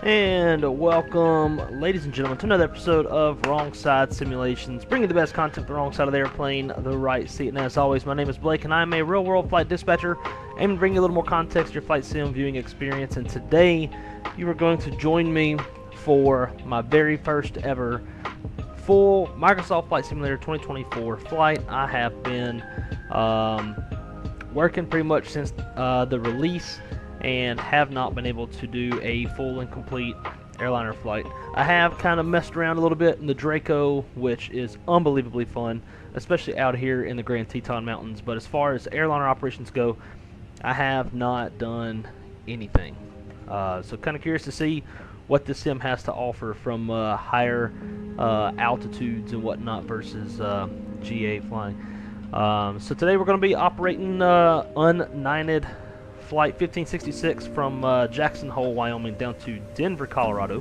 And welcome, ladies and gentlemen, to another episode of Wrong Side Simulations, bringing the best content for the wrong side of the airplane, the right seat. And as always, my name is Blake, and I'm a real-world flight dispatcher, aiming to bring you a little more context to your flight sim viewing experience. And today, you are going to join me for my very first ever full Microsoft Flight Simulator 2024 flight. I have been working pretty much since the release, and have not been able to do a full and complete airliner flight. I have kind of messed around a little bit in the Draco, which is unbelievably fun, especially out here in the Grand Teton Mountains, but as far as airliner operations go, I have not done anything. So kind of curious to see what this sim has to offer from higher altitudes and whatnot versus GA flying. So today we're going to be operating Un-Nited Flight 1566 from Jackson Hole, Wyoming down to Denver, Colorado,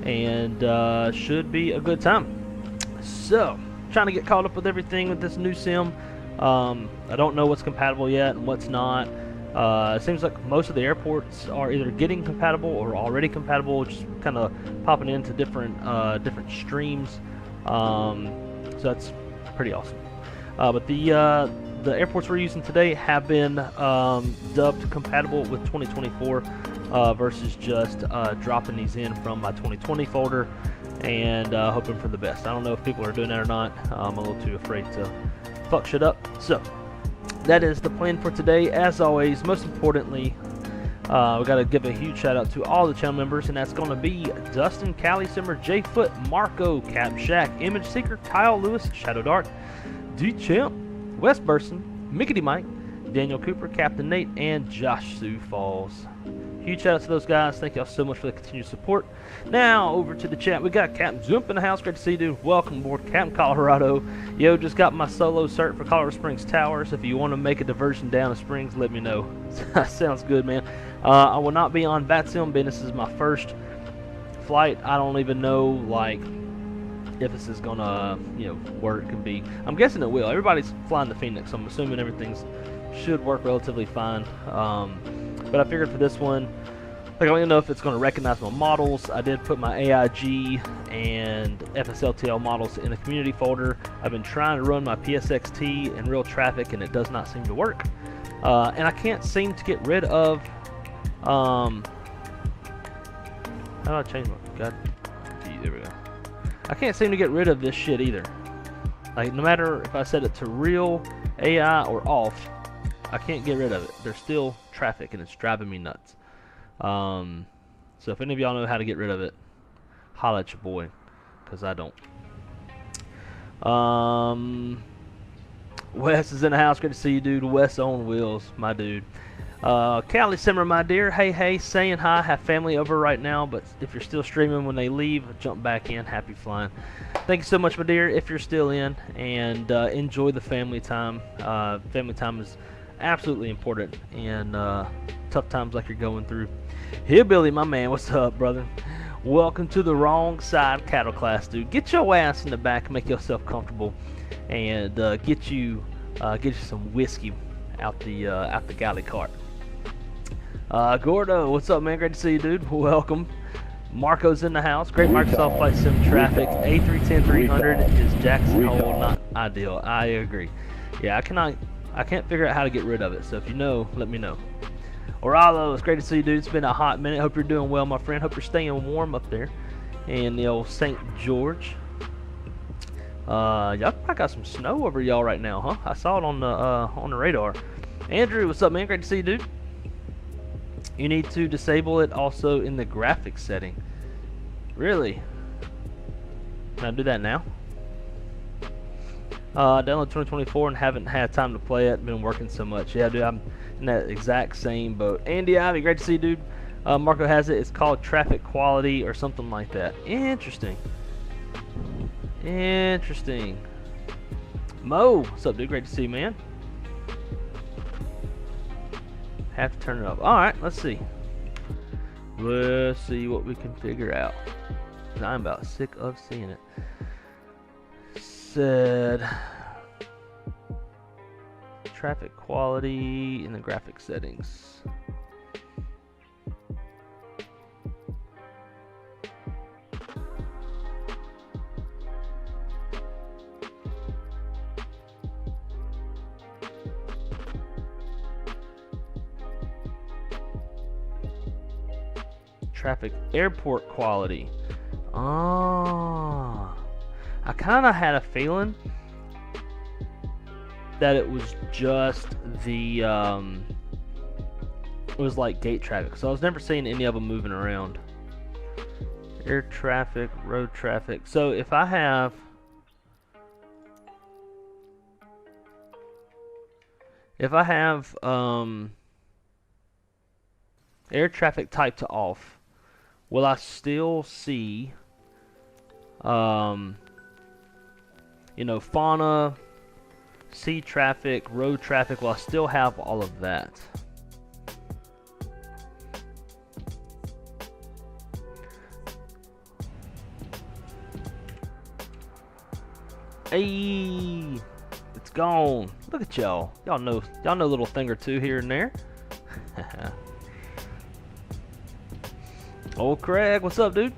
and should be a good time. So, trying to get caught up with everything with this new sim. I don't know what's compatible yet and what's not. It seems like most of the airports are either getting compatible or already compatible, just kind of popping into different streams. So that's pretty awesome. But the airports we're using today have been dubbed compatible with 2024 versus just dropping these in from my 2020 folder and hoping for the best. I don't know if people are doing that or not. I'm a little too afraid to fuck shit up. So that is the plan for today. As always, most importantly, we got to give a huge shout out to all the channel members, and that's going to be Dustin, Callie, Simmer, J Foot, Marco, Cap Shack, Image Seeker, Kyle Lewis, Shadow Dark, D Champ, Wes Burson, Mickety Mike, Daniel Cooper, Captain Nate, and Josh Sioux Falls. Huge shout out to those guys. Thank y'all so much for the continued support. Now over to the chat. We got Captain Zoomp in the house. Great to see you, dude. Welcome aboard, Captain Colorado. Yo, just got my solo cert for Colorado Springs Towers. If you want to make a diversion down to Springs, let me know. Sounds good, man. I will not be on VATSIM. This is my first flight. I don't even know, like, if this is gonna, work and be. I'm guessing it will. Everybody's flying the Fenix, so I'm assuming everything's should work relatively fine. But I figured for this one, like, I don't even know if it's gonna recognize my models. I did put my AIG and FSLTL models in the community folder. I've been trying to run my PSXT in real traffic, and it does not seem to work. And I can't seem to get rid of. How do I change my? God, there we go. I can't seem to get rid of this shit either. Like, no matter if I set it to real, AI, or off, I can't get rid of it. There's still traffic, and it's driving me nuts. So if any of y'all know how to get rid of it, holla at your boy, because I don't. Wes is in the house. Great to see you, dude. Wes on wheels, my dude. Callie Simmer, my dear, hey, saying hi, have family over right now, but if you're still streaming when they leave, jump back in, happy flying. Thank you so much, my dear, if you're still in, and enjoy the family time. Family time is absolutely important in tough times like you're going through. Hillbilly, my man, what's up, brother? Welcome to the Wrong Side Cattle Class, dude. Get your ass in the back, make yourself comfortable, and get you some whiskey out the galley cart. Gordo, what's up, man? Great to see you, dude. Welcome. Marco's in the house. Great Microsoft Flight Sim traffic. A310-300 is Jackson Hole, not ideal. I agree. Yeah, I can't figure out how to get rid of it. So if you know, let me know. Oralo, it's great to see you, dude. It's been a hot minute. Hope you're doing well, my friend. Hope you're staying warm up there in the old St. George. Y'all probably got some snow over y'all right now, huh? I saw it on the radar. Andrew, what's up, man? Great to see you, dude. You need to disable it also in the graphics setting. Really? Can I do that now? Download 2024 and haven't had time to play it. Been working so much. Yeah, dude, I'm in that exact same boat. Andy Ivy, great to see you, dude. Marco has it. It's called traffic quality or something like that. Interesting. Interesting. Mo, what's up, dude? Great to see you, man. Have to turn it off. Alright, let's see. Let's see what we can figure out. I'm about sick of seeing it. Said traffic quality in the graphic settings. traffic airport quality. Ah, I kind of had a feeling that it was just the it was like gate traffic, so I was never seeing any of them moving around. Air traffic, road traffic. So if I have air traffic type to off, will I still see you know, fauna, sea traffic, road traffic? Will I still have all of that? Hey, it's gone. Look at y'all. Y'all know a little thing or two here and there. Old Craig, what's up, dude?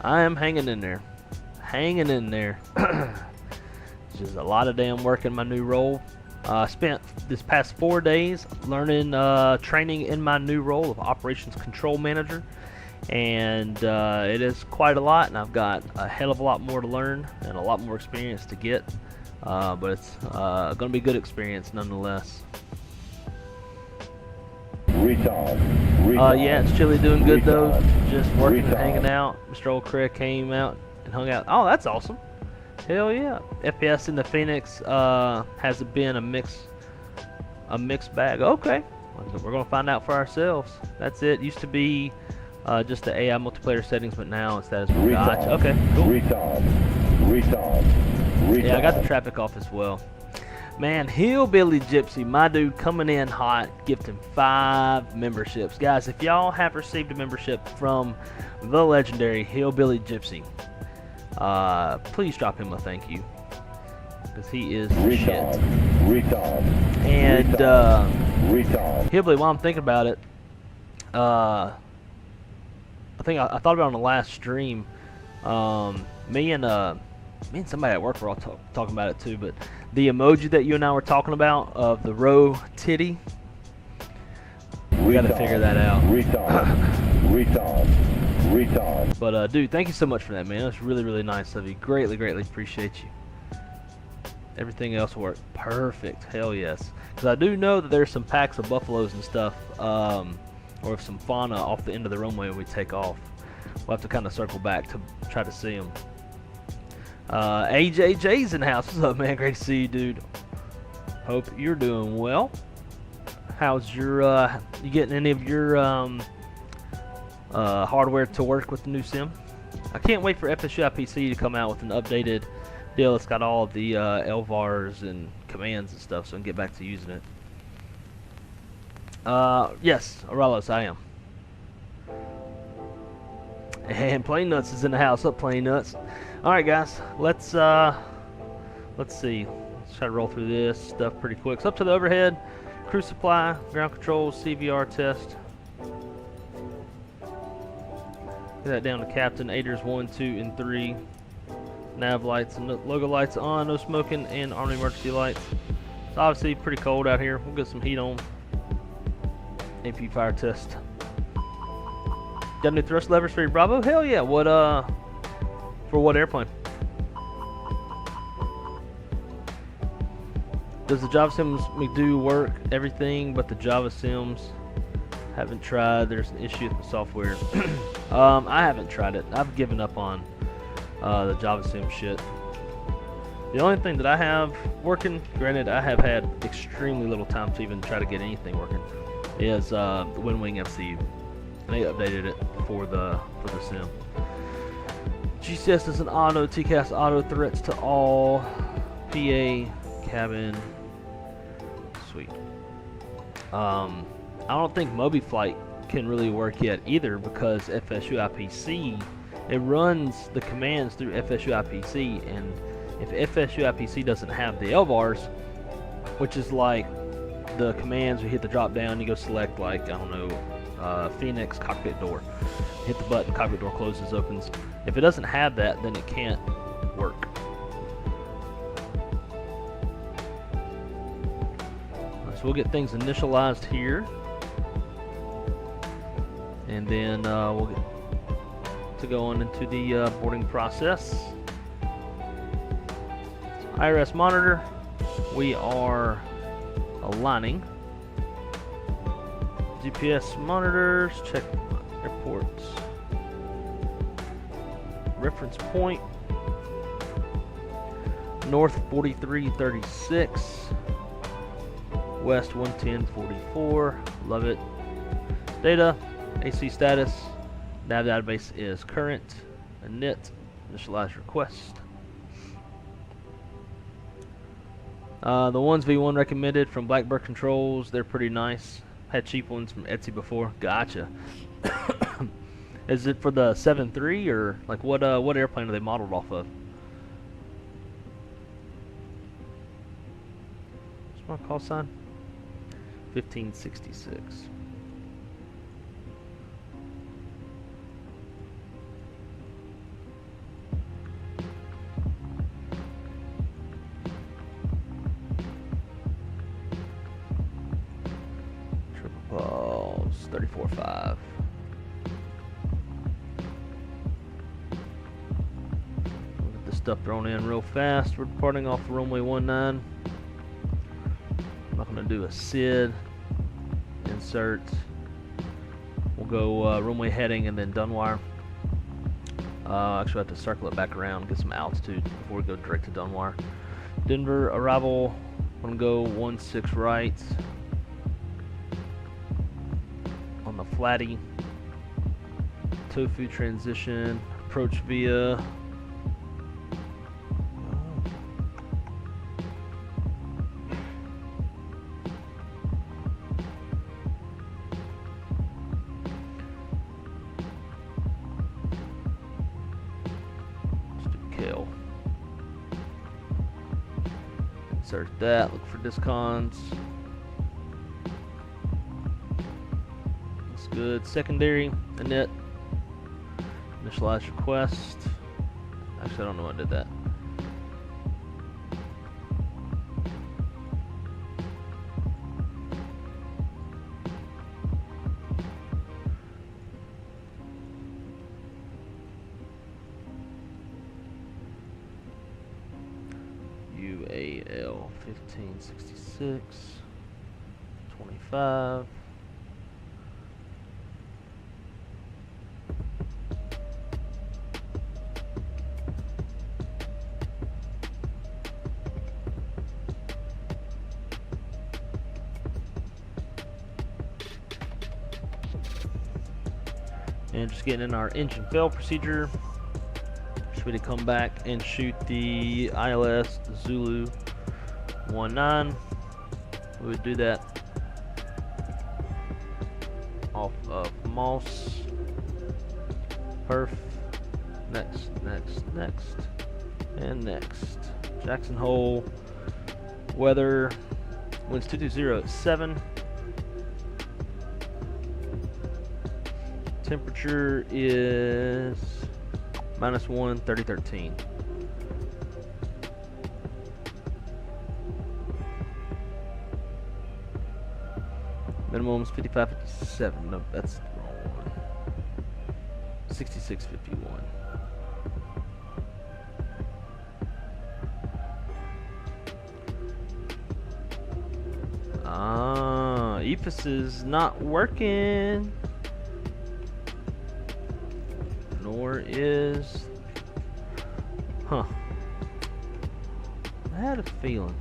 I am hanging in there. Hanging in there. Just a lot of damn work in my new role. I spent this past 4 days learning, training in my new role of Operations Control Manager. And it is quite a lot, and I've got a hell of a lot more to learn and a lot more experience to get. But it's going to be good experience nonetheless. Yeah, it's Chili doing good though. Just working and hanging out. Mr. Old Craig came out and hung out. Oh, that's awesome. Hell yeah. FPS in the Fenix has been a mixed bag. Okay, we're gonna find out for ourselves. That's it. Used to be just the AI multiplayer settings, but now it's that as well. Gotcha. Okay, cool. Yeah, I got the traffic off as well. Man, Hillbilly Gypsy, my dude, coming in hot, gifting 5 memberships. Guys, if y'all have received a membership from the legendary Hillbilly Gypsy, please drop him a thank you, because he is shit. And Hillbilly, while I'm thinking about it, I think I thought about it on the last stream. Me and somebody at work were all talking about it too, but the emoji that you and I were talking about of the row titty, we got to figure that out. But dude, thank you so much for that, man. It was really, really nice of you. Greatly appreciate you. Everything else worked perfect. Hell yes. Because I do know that there's some packs of buffaloes and stuff, or some fauna off the end of the runway when we take off. We'll have to kind of circle back to try to see them. AJJ's in the house. What's up, man? Great to see you, dude. Hope you're doing well. How's your you getting any of your hardware to work with the new sim? I can't wait for FSUI PC to come out with an updated deal that's got all of the LVARs and commands and stuff, so I can get back to using it. Yes, Aralos, I am. And Plain Nuts is in the house. Up, Plain Nuts. All right, guys. Let's see. Let's try to roll through this stuff pretty quick. So up to the overhead, crew supply, ground control, CVR test. Get that down to captain. Aiders 1, 2, and 3. Nav lights and logo lights on. No smoking and army emergency lights. It's obviously pretty cold out here. We'll get some heat on. AP fire test. Got new thrust levers for your Bravo? Hell yeah. What for what airplane? Does the Java Sims do work? Everything but the Java Sims. Haven't tried. There's an issue with the software. I haven't tried it. I've given up on the Java Sim shit. The only thing that I have working, granted I have had extremely little time to even try to get anything working, is the WinWing FCU. And they updated it for the sim. GCS is an auto, TCAS auto, threats to all, PA, cabin, sweet. I don't think MobiFlight can really work yet either, because FSUI PC, it runs the commands through FSUI PC, and if FSUI PC doesn't have the LVARs, which is like the commands, we hit the drop down, you go select, like, I don't know, Fenix cockpit door, hit the button, cockpit door closes, opens. If it doesn't have that, then it can't work. So we'll get things initialized here. and then we'll get to go on into the boarding process. IRS monitor, we are aligning. GPS monitors, check airports. Reference point, north 4336, west 11044. Love it. Data, AC status, nav database is current. Init, initialize request. The ones V1 recommended from Blackbird Controls, they're pretty nice. Had cheap ones from Etsy before. Gotcha. Is it for the 7.3 or like what airplane are they modeled off of? What's my call sign? 1566. Triple pause 34.5. Stuff thrown in real fast. We're departing off the runway 19. I'm not going to do a SID. Insert. We'll go runway heading and then Dunwire. Actually, I have to circle it back around, get some altitude before we go direct to Dunwire. Denver arrival. I'm going to go 16 right on the flatty. Tofu transition. Approach via. Insert that, look for discons. Looks good. Secondary, init, initialize request. Actually, I don't know why I did that. UAL 1566 25. And just getting in our engine fail procedure. Should we come back and shoot the ILS Zulu 19? We would do that off of Moss. Perf. Next, and next. Jackson Hole. Weather. Winds 220 at 7. Temperature is -1, 3013. Minimum is 55, 57. No, that's the wrong one. 66, 51. EFIS is not working. Nor is... Huh. I had a feeling.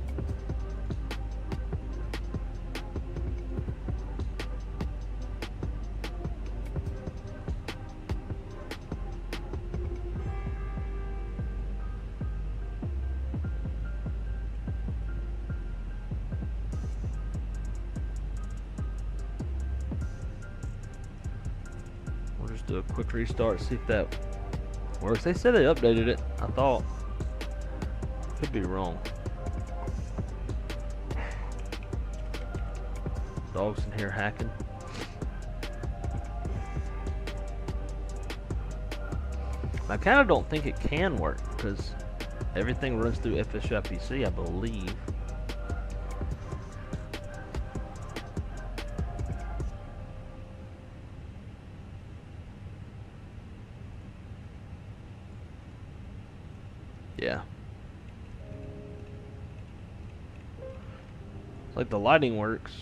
We'll just do a quick restart, see if that works. They said they updated it, I thought. Could be wrong. Dogs in here hacking. I kind of don't think it can work because everything runs through FSUI PC, I believe. Yeah. Like the lighting works,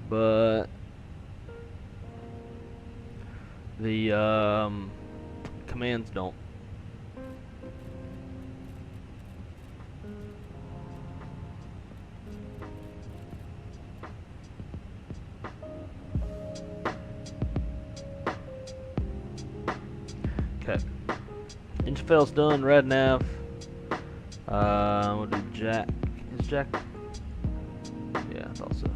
but the commands don't. Okay. Inchfel's done. Red nav. We'll do Jack. Is Jack? Yeah, I thought so.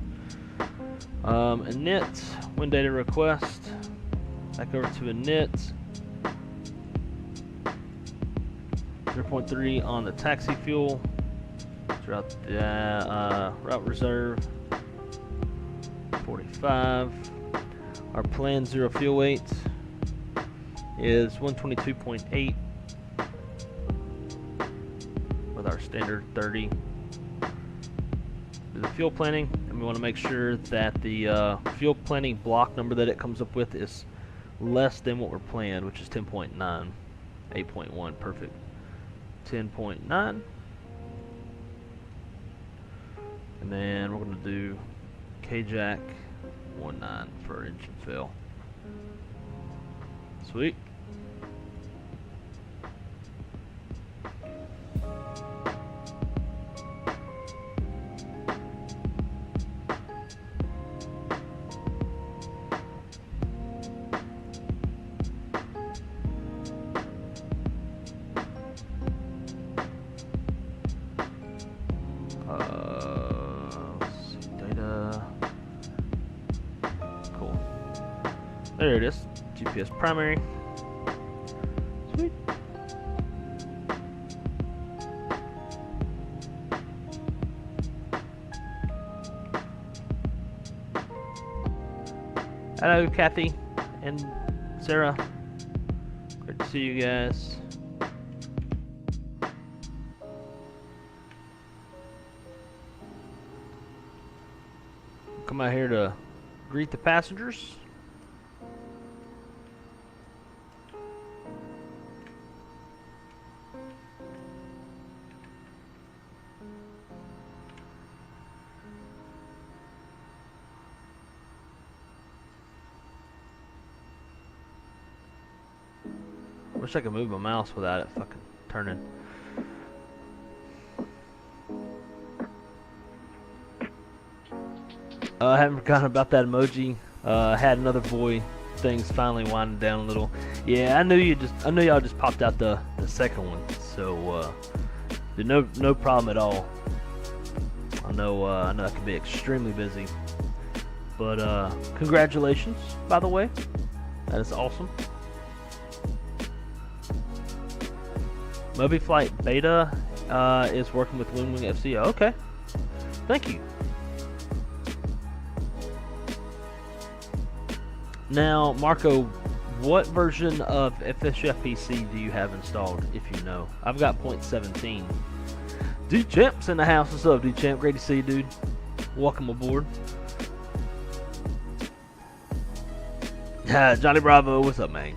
Init. Wind data request. Back over to init. 0.3 on the taxi fuel. Throughout the route reserve. 45. Our planned zero fuel weight is 122.8 with our standard 30. Do the fuel planning, and we want to make sure that the fuel planning block number that it comes up with is less than what we're planned, which is 10.9. 8.1, perfect. 10.9. And then we're going to do KJack 19 for engine fill. Sweet. Let's see, data. Cool. There it is. GPS primary. Sweet. Hello, Kathy and Sarah. Great to see you guys. Come out here to greet the passengers. Wish I could move my mouse without it fucking turning. I haven't forgotten about that emoji. Had another boy. Things finally winding down a little. Yeah, I knew y'all just popped out the second one. So no problem at all. I know I can be extremely busy. But congratulations, by the way. That is awesome. Moby Flight Beta is working with Wing FC. Okay, thank you. Now, Marco, what version of FSFPC do you have installed, if you know? I've got 0.17. D-Champ's in the house. What's up, D-Champ? Great to see you, dude. Welcome aboard. Johnny Bravo, what's up, man?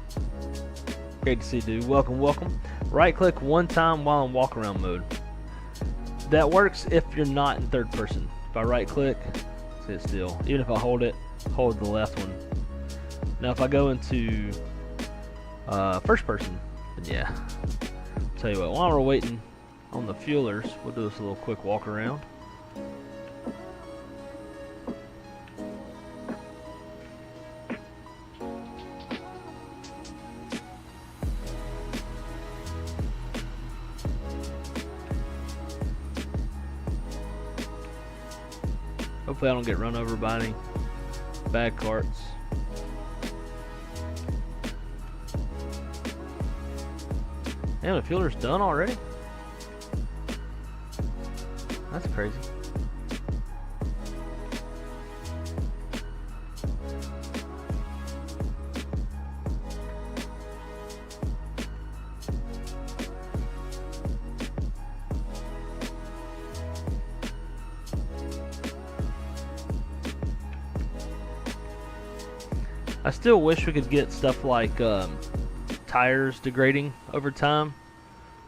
Great to see you, dude. Welcome, welcome. Right-click one time while in walk-around mode. That works if you're not in third person. If I right-click, sit still. Even if I hold it, hold the left one. Now if I go into first person, then yeah. I'll tell you what, while we're waiting on the fuelers, we'll do this a little quick walk around. Hopefully I don't get run over by any bag carts. Damn, the fueler's done already? That's crazy. I still wish we could get stuff like tires degrading over time.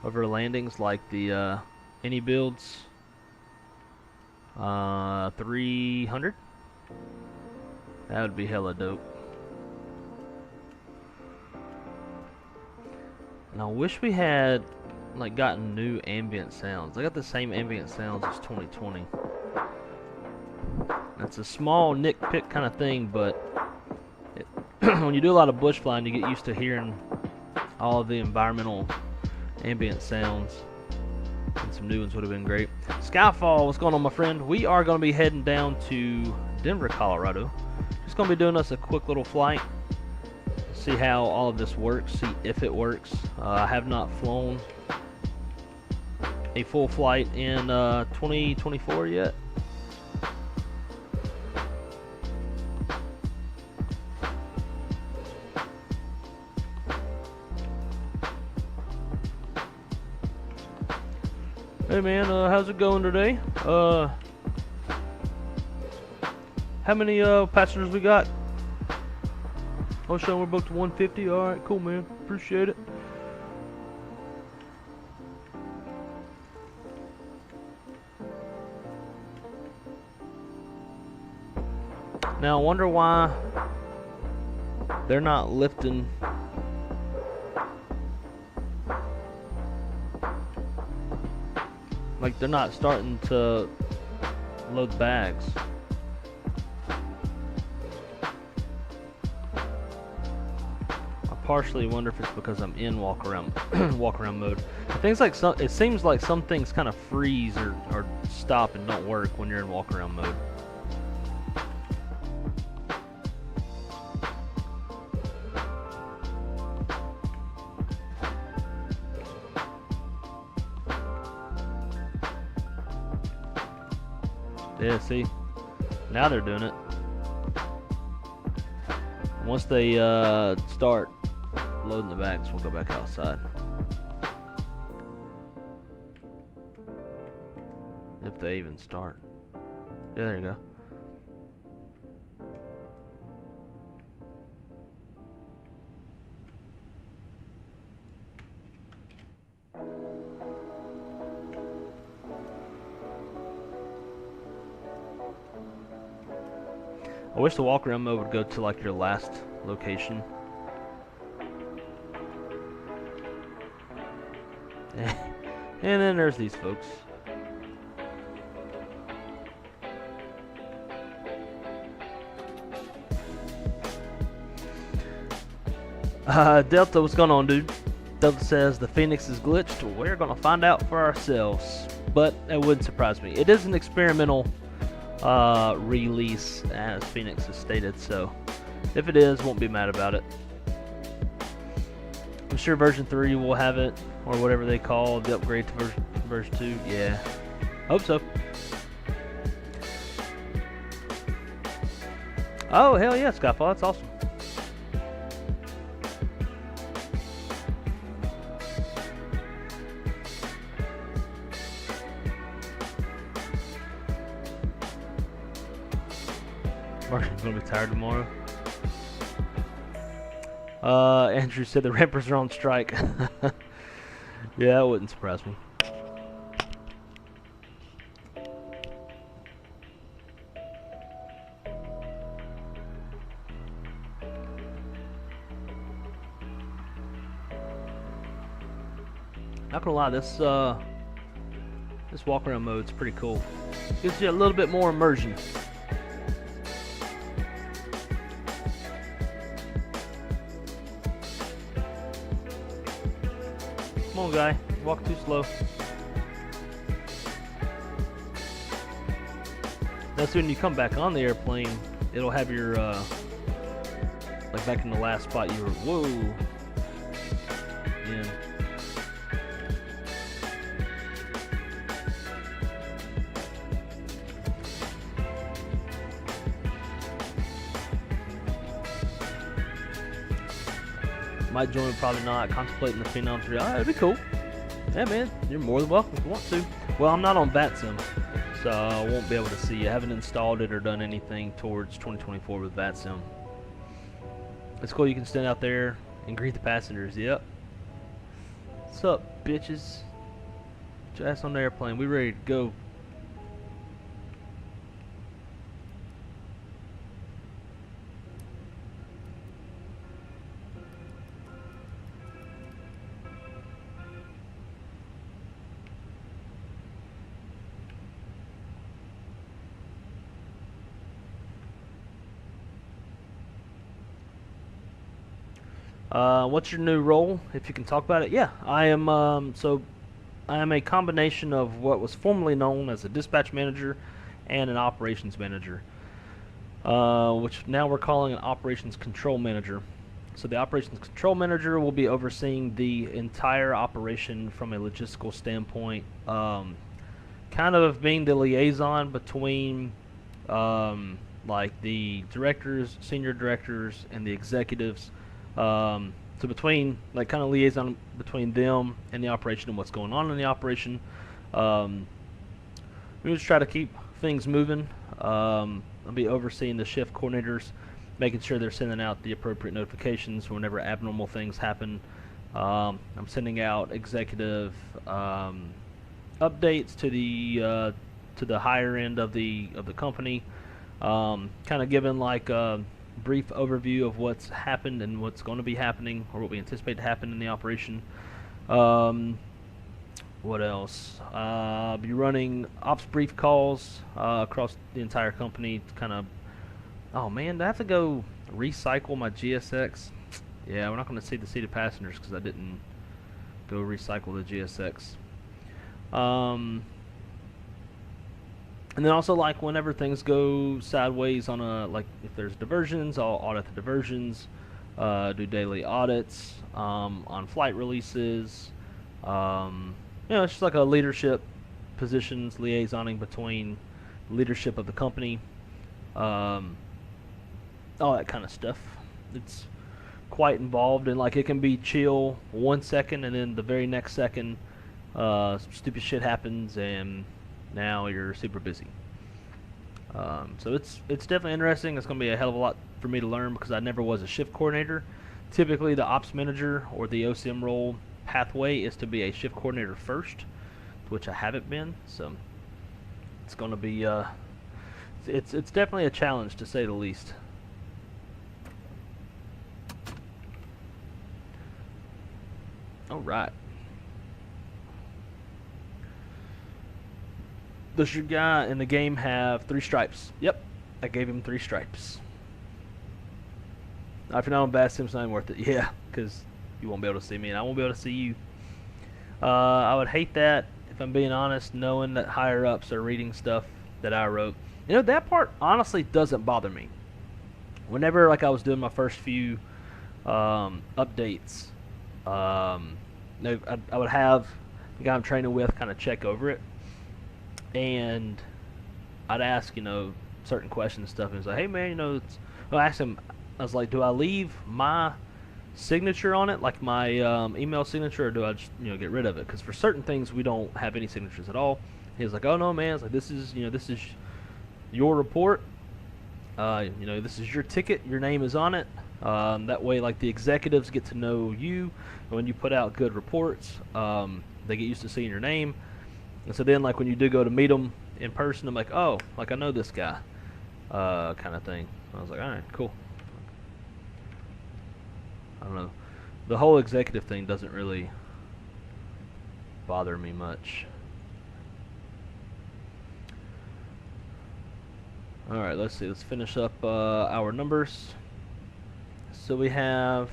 over landings like the any builds 300. That would be hella dope. And I wish we had like gotten new ambient sounds. I got the same ambient sounds as 2020. It's a small nitpick kind of thing, but when you do a lot of bush flying, you get used to hearing all of the environmental ambient sounds. And some new ones would have been great. Skyfall, what's going on, my friend? We are going to be heading down to Denver, Colorado. Just going to be doing us a quick little flight. See how all of this works, see if it works. I have not flown a full flight in 2024 yet. Hey man, how's it going today? How many passengers we got? Oh, Sean, we're booked to 150. Alright, cool man. Appreciate it. Now I wonder why they're not lifting. Like they're not starting to load bags. I partially wonder if it's because I'm in walk-around mode. It seems like some things kind of freeze or stop and don't work when you're in walk-around mode. Yeah, see, now they're doing it. Once they start loading the bags, we'll go back outside. If they even start. Yeah, there you go. I wish the walk-around mode would go to like your last location. And then there's these folks. Delta, what's going on, dude? Delta says the Fenix is glitched. We're gonna find out for ourselves, but it wouldn't surprise me. It is an experimental release, as Fenix has stated, so if it is, won't be mad about it. I'm sure version 3 will have it, or whatever they call the upgrade to version 2. Yeah, hope so. Oh hell yeah, Skyfall, that's awesome. Mark's gonna be tired tomorrow. Andrew said the Rampers are on strike. Yeah, that wouldn't surprise me. Not gonna lie, this walk around mode's pretty cool. Gives you a little bit more immersion. Come on, guy. Walk too slow. That's when you come back on the airplane, it'll have your, like back in the last spot you were, whoa. Yeah. Might join, probably not. Contemplating the Phenom 3. Alright, that'd be cool. Yeah, man, you're more than welcome if you want to. Well, I'm not on VATSIM, so I won't be able to see. I haven't installed it or done anything towards 2024 with VATSIM. It's cool. You can stand out there and greet the passengers. Yep. What's up? bitches. Get your ass on the airplane. We ready to go. What's your new role? If you can talk about it. Yeah, I am. I am a combination of what was formerly known as a dispatch manager and an operations manager, which now we're calling an operations control manager. So the operations control manager will be overseeing the entire operation from a logistical standpoint, kind of being the liaison between like the directors, senior directors, and the executives. So between, like, kind of liaison between them and the operation and what's going on in the operation. We just try to keep things moving. I'll be overseeing the shift coordinators, making sure they're sending out the appropriate notifications whenever abnormal things happen. I'm sending out executive updates to the higher end of the company, kind of giving like a brief overview of what's happened and what's going to be happening, or what we anticipate to happen in the operation. What else? I'll be running ops brief calls across the entire company to kind of... Oh man, do I have to go recycle my GSX? Yeah, we're not going to see the seated passengers because I didn't go recycle the GSX. And then also, like, whenever things go sideways on a, like, if there's diversions, I'll audit the diversions, do daily audits on flight releases. You know, it's just like a leadership positions, liaisoning between leadership of the company, all that kind of stuff. It's quite involved, and like it can be chill 1 second, and then the very next second, some stupid shit happens, and now you're super busy. So it's definitely interesting. It's going to be a hell of a lot for me to learn because I never was a shift coordinator. Typically, the ops manager or the OCM role pathway is to be a shift coordinator first, which I haven't been. So it's going to be it's definitely a challenge, to say the least. All right. Does your guy in the game have 3 stripes? Yep, I gave him 3 stripes. If you're not on Bass Sims, it's not even worth it. Yeah, because you won't be able to see me, and I won't be able to see you. I would hate that, if I'm being honest, knowing that higher ups are reading stuff that I wrote. You know, that part honestly doesn't bother me. Whenever, like, I was doing my first few updates, I would have the guy I'm training with kind of check over it. And I'd ask, you know, certain questions and stuff, and he's like, hey man, you know, I asked him, I was like, do I leave my signature on it, like my email signature, or do I just, you know, get rid of it? Because for certain things we don't have any signatures at all. He was like, oh no man, it's like, this is, you know, this is your report, you know, this is your ticket, your name is on it. That way, like, the executives get to know you, and when you put out good reports, they get used to seeing your name. And so then, like, when you do go to meet them in person, I'm like, oh, like, I know this guy, kind of thing. I was like, all right, cool. I don't know. The whole executive thing doesn't really bother me much. All right, let's see. Let's finish up our numbers. So we have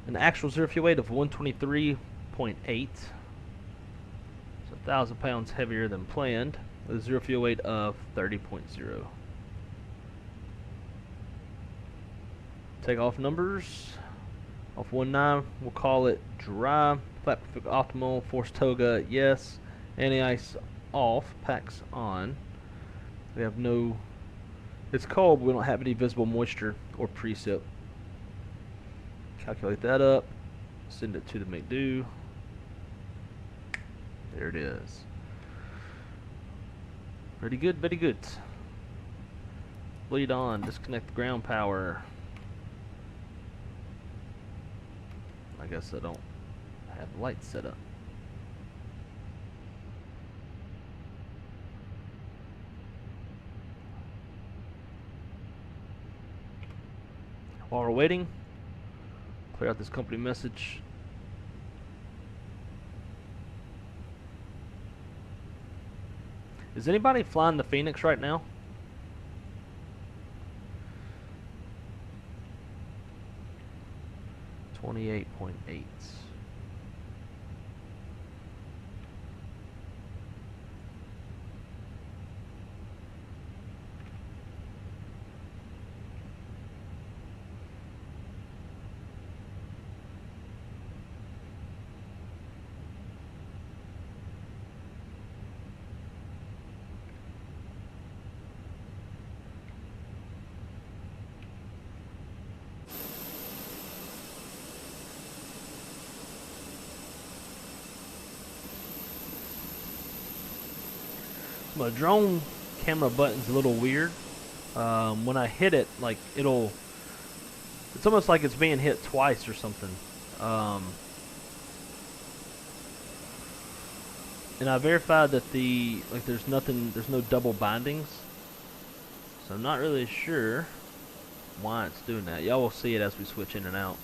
an actual zero fuel weight of 123.8. 1,000 pounds heavier than planned, with a zero fuel weight of 30.0. Takeoff numbers. Off 19, we'll call it dry. Flap optimal. Force toga, yes. Anti-ice off. Packs on. We have no... It's cold, but we don't have any visible moisture or precip. Calculate that up. Send it to the McDo. There it is. Pretty good, very good. Bleed on, disconnect the ground power. I guess I don't I have the lights set up. While we're waiting, clear out this company message. Is anybody flying the Fenix right now? $28.8. My drone camera button's a little weird. When I hit it, like it's almost like it's being hit twice or something. And I verified that there's no double bindings. So I'm not really sure why it's doing that. Y'all will see it as we switch in and out.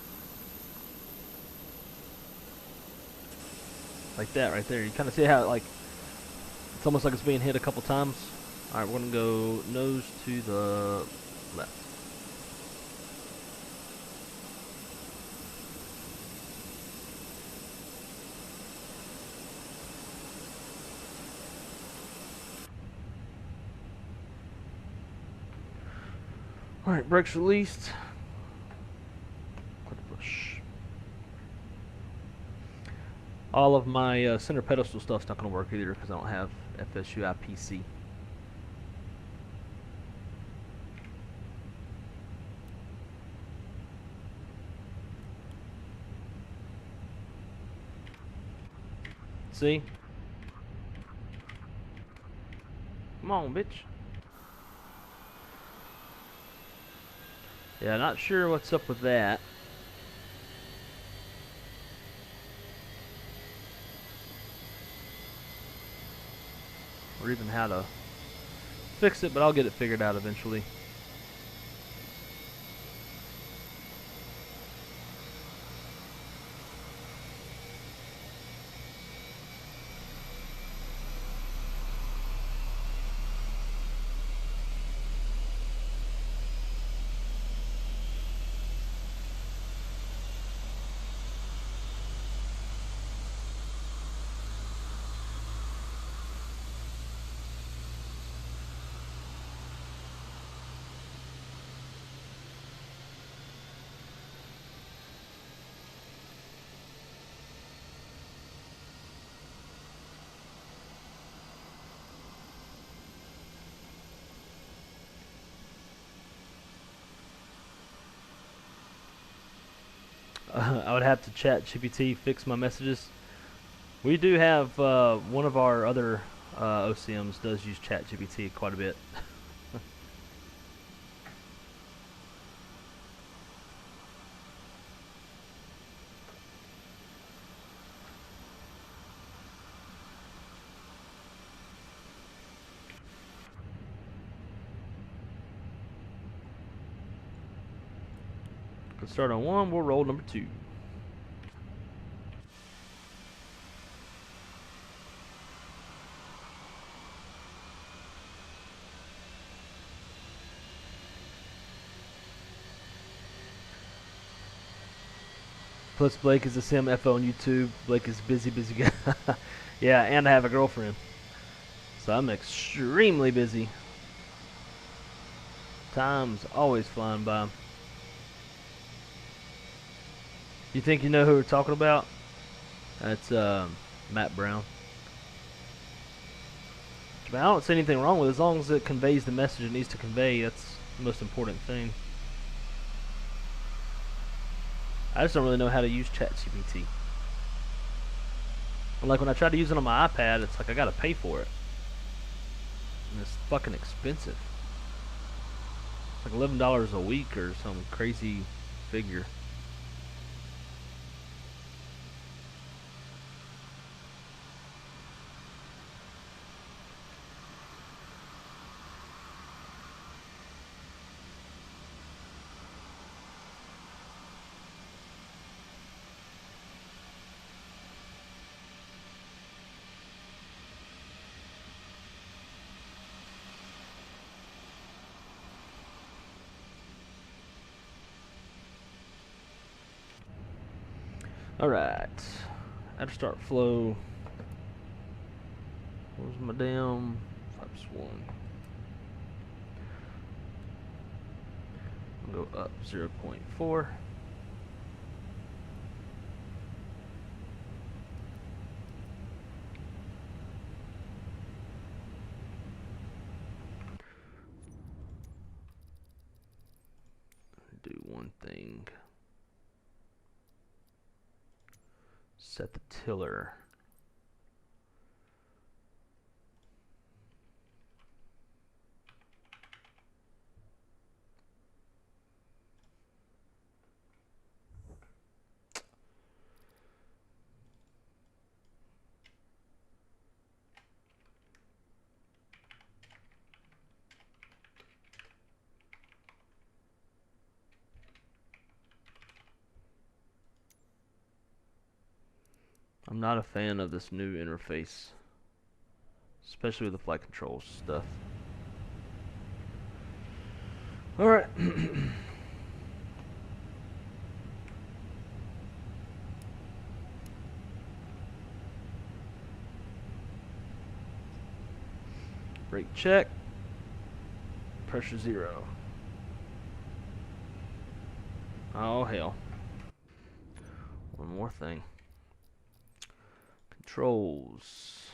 Like that right there. You kind of see how it's almost like it's being hit a couple times. Alright, we're going to go nose to the left. Alright, brakes released. Click push. All of my center pedestal stuff's not going to work either because I don't have FSUI PC. See? Come on, bitch. Yeah, not sure what's up with that. Or even how to fix it, but I'll get it figured out eventually. I would have to chat GPT fix my messages. We do have one of our other OCMs does use chat GPT quite a bit. Let's start on 1, we'll roll number 2. Plus Blake is a sim FO on YouTube. Blake is busy guy. Yeah, and I have a girlfriend. So I'm extremely busy. Time's always flying by. You think you know who we're talking about? That's Matt Brown. But I don't see anything wrong with it. As long as it conveys the message it needs to convey, that's the most important thing. I just don't really know how to use ChatGPT. And like when I try to use it on my iPad, it's like I gotta pay for it. And it's fucking expensive. It's like $11 a week or some crazy figure. Alright. After start flow. Where's my damn flaps one? I'll go up 0.4. Do one thing. Set the tiller. I'm not a fan of this new interface, especially with the flight controls stuff. Alright. Brake check. Pressure 0. Oh hell. One more thing. Controls.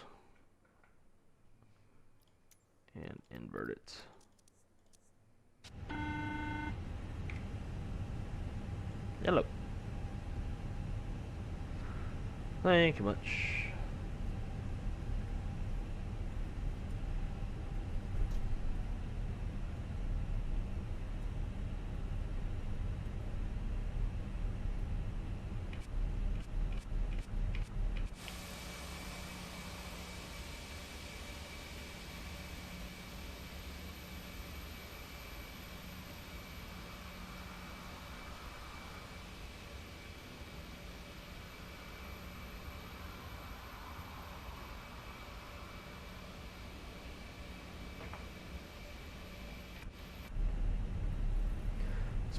And invert it. Hello. Thank you much.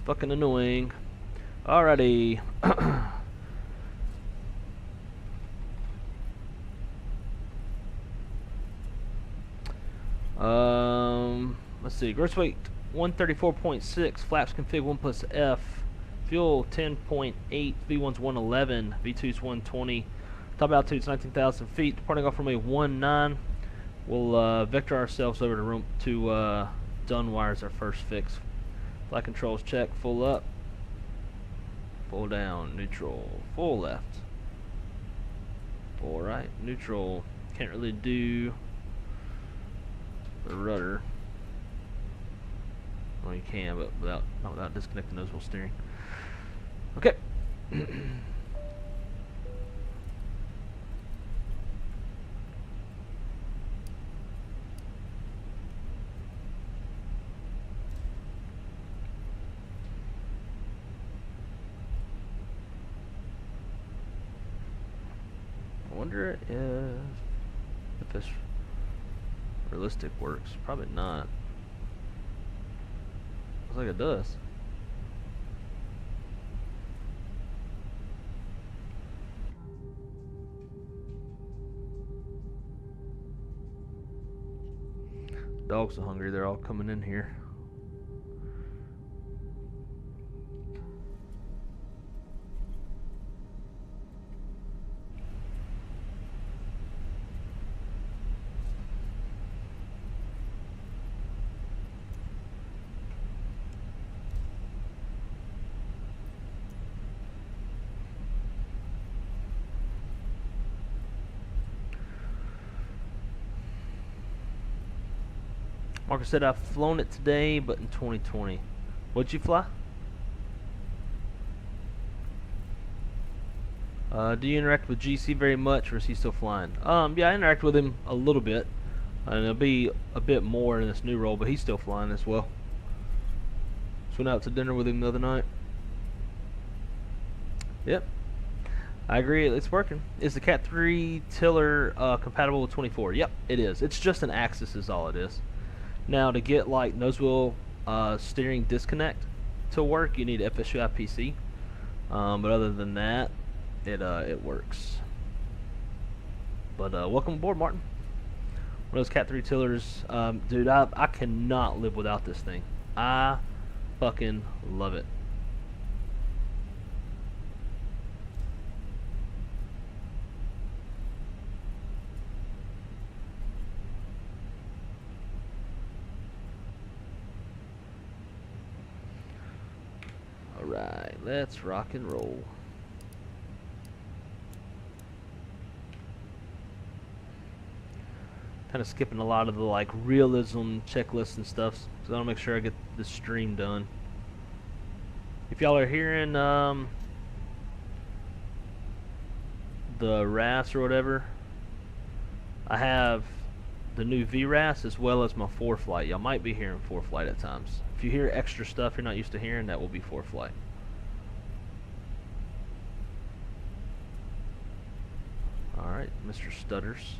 Fucking annoying. Alrighty. Let's see. Gross weight 134.6. Flaps config 1 plus F. Fuel 10.8. V1's 111. V2's 120. Top altitude's 19,000 feet. Departing off from a 1.9. We'll vector ourselves over to Dunwire as our first fix. Flight controls check, full up, full down, neutral, full left, full right, neutral. Can't really do the rudder. Well, you can, but not without disconnecting nose wheel steering. Okay. I wonder if this realistic works. Probably not. Looks like it does. Dogs are hungry. They're all coming in here. Marker said I've flown it today, but in 2020. What'd you fly? Do you interact with GC very much, or is he still flying? Yeah, I interact with him a little bit, and it'll be a bit more in this new role, but he's still flying as well. Just went out to dinner with him the other night. Yep, I agree. It's working. Is the Cat 3 tiller compatible with 24? Yep, it is. It's just an axis is all it is. Now, to get like nose wheel steering disconnect to work, you need FSUI PC. But other than that, it works. But welcome aboard, Martin. One of those Cat 3 tillers, dude. I cannot live without this thing. I fucking love it. Alright, let's rock and roll. Kind of skipping a lot of the like realism checklists and stuff, so I want to make sure I get the stream done. If y'all are hearing the RAS or whatever, I have the new VRAS as well as my Foreflight. Y'all might be hearing Foreflight at times. If you hear extra stuff you're not used to hearing, that will be Foreflight. Alright, Mr. Stutters.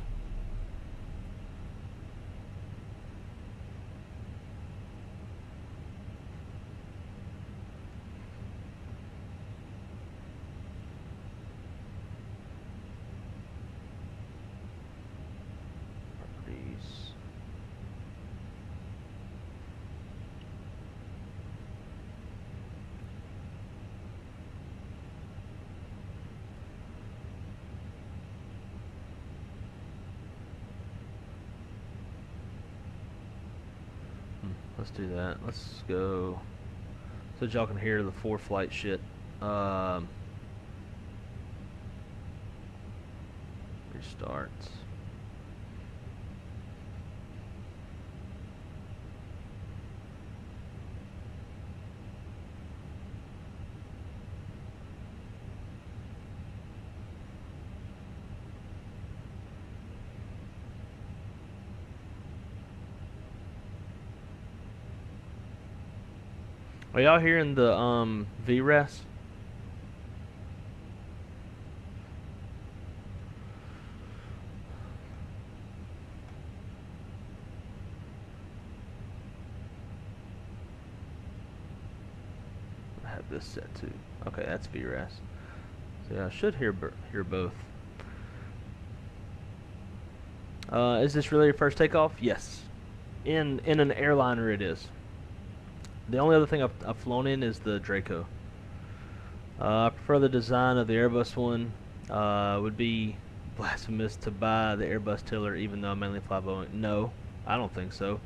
Let's do that. Let's go so that y'all can hear the Foreflight shit. Restart. Are y'all hearing the VRAS? I have this set too. Okay, that's VRAS. So yeah, I should hear both. Is this really your first takeoff? Yes. In an airliner it is. The only other thing I've flown in is the Draco. I prefer the design of the Airbus one. Would be blasphemous to buy the Airbus tiller even though I mainly fly Boeing. No, I don't think so.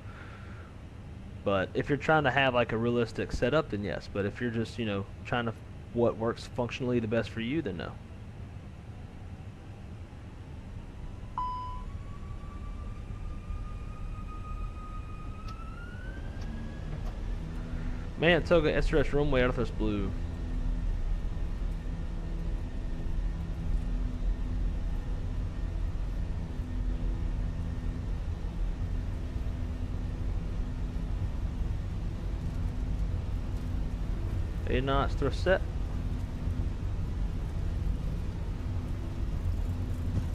But if you're trying to have like a realistic setup, then yes. But if you're just, you know, trying to what works functionally the best for you, then no. Man, Toga SRS runway Arthas Blue. A knots thrust set.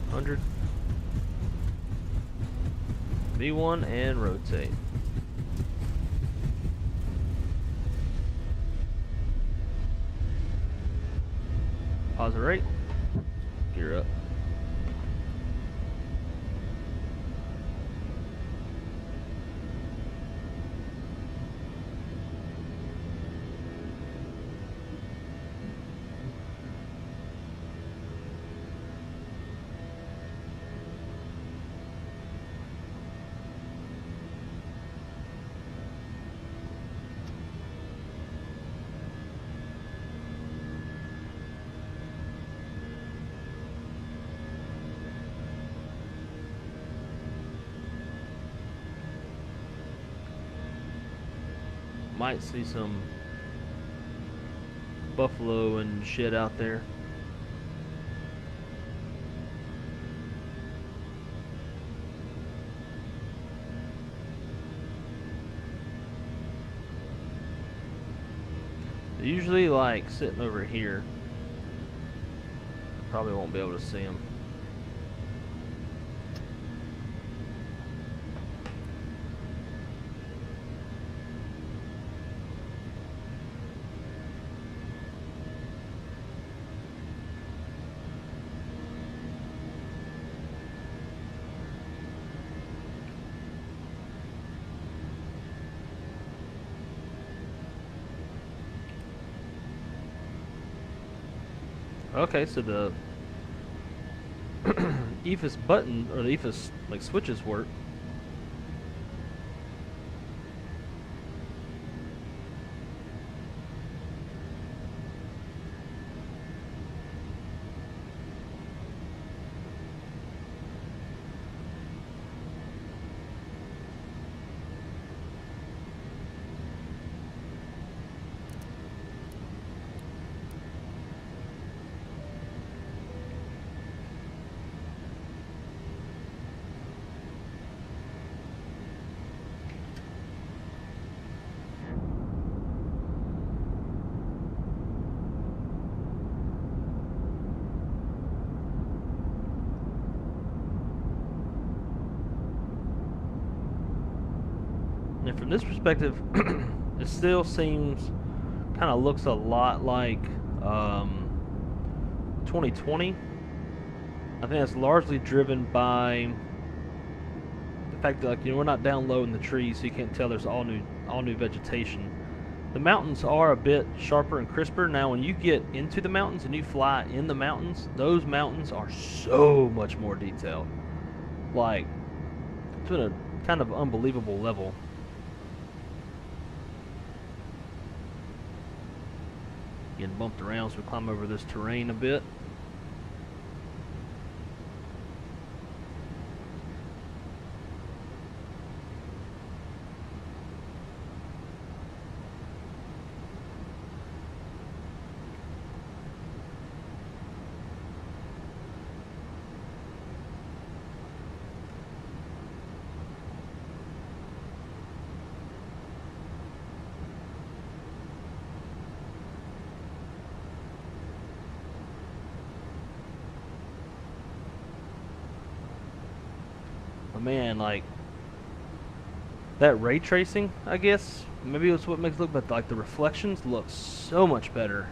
100. V1 and rotate. Pause it right. Gear up. Might see some buffalo and shit out there. They're usually like sitting over here. Probably won't be able to see them. Okay, so the EFIS button or the EFIS like switches work. And from this perspective, it still seems, kind of looks a lot like 2020. I think that's largely driven by the fact that, like, you know, we're not down low in the trees, so you can't tell there's all new vegetation. The mountains are a bit sharper and crisper. Now, when you get into the mountains and you fly in the mountains, those mountains are so much more detailed. Like, it's been a kind of unbelievable level. Getting bumped around, so we climb over this terrain a bit. Man, like that ray tracing, I guess maybe it's what makes it look, but like the reflections look so much better.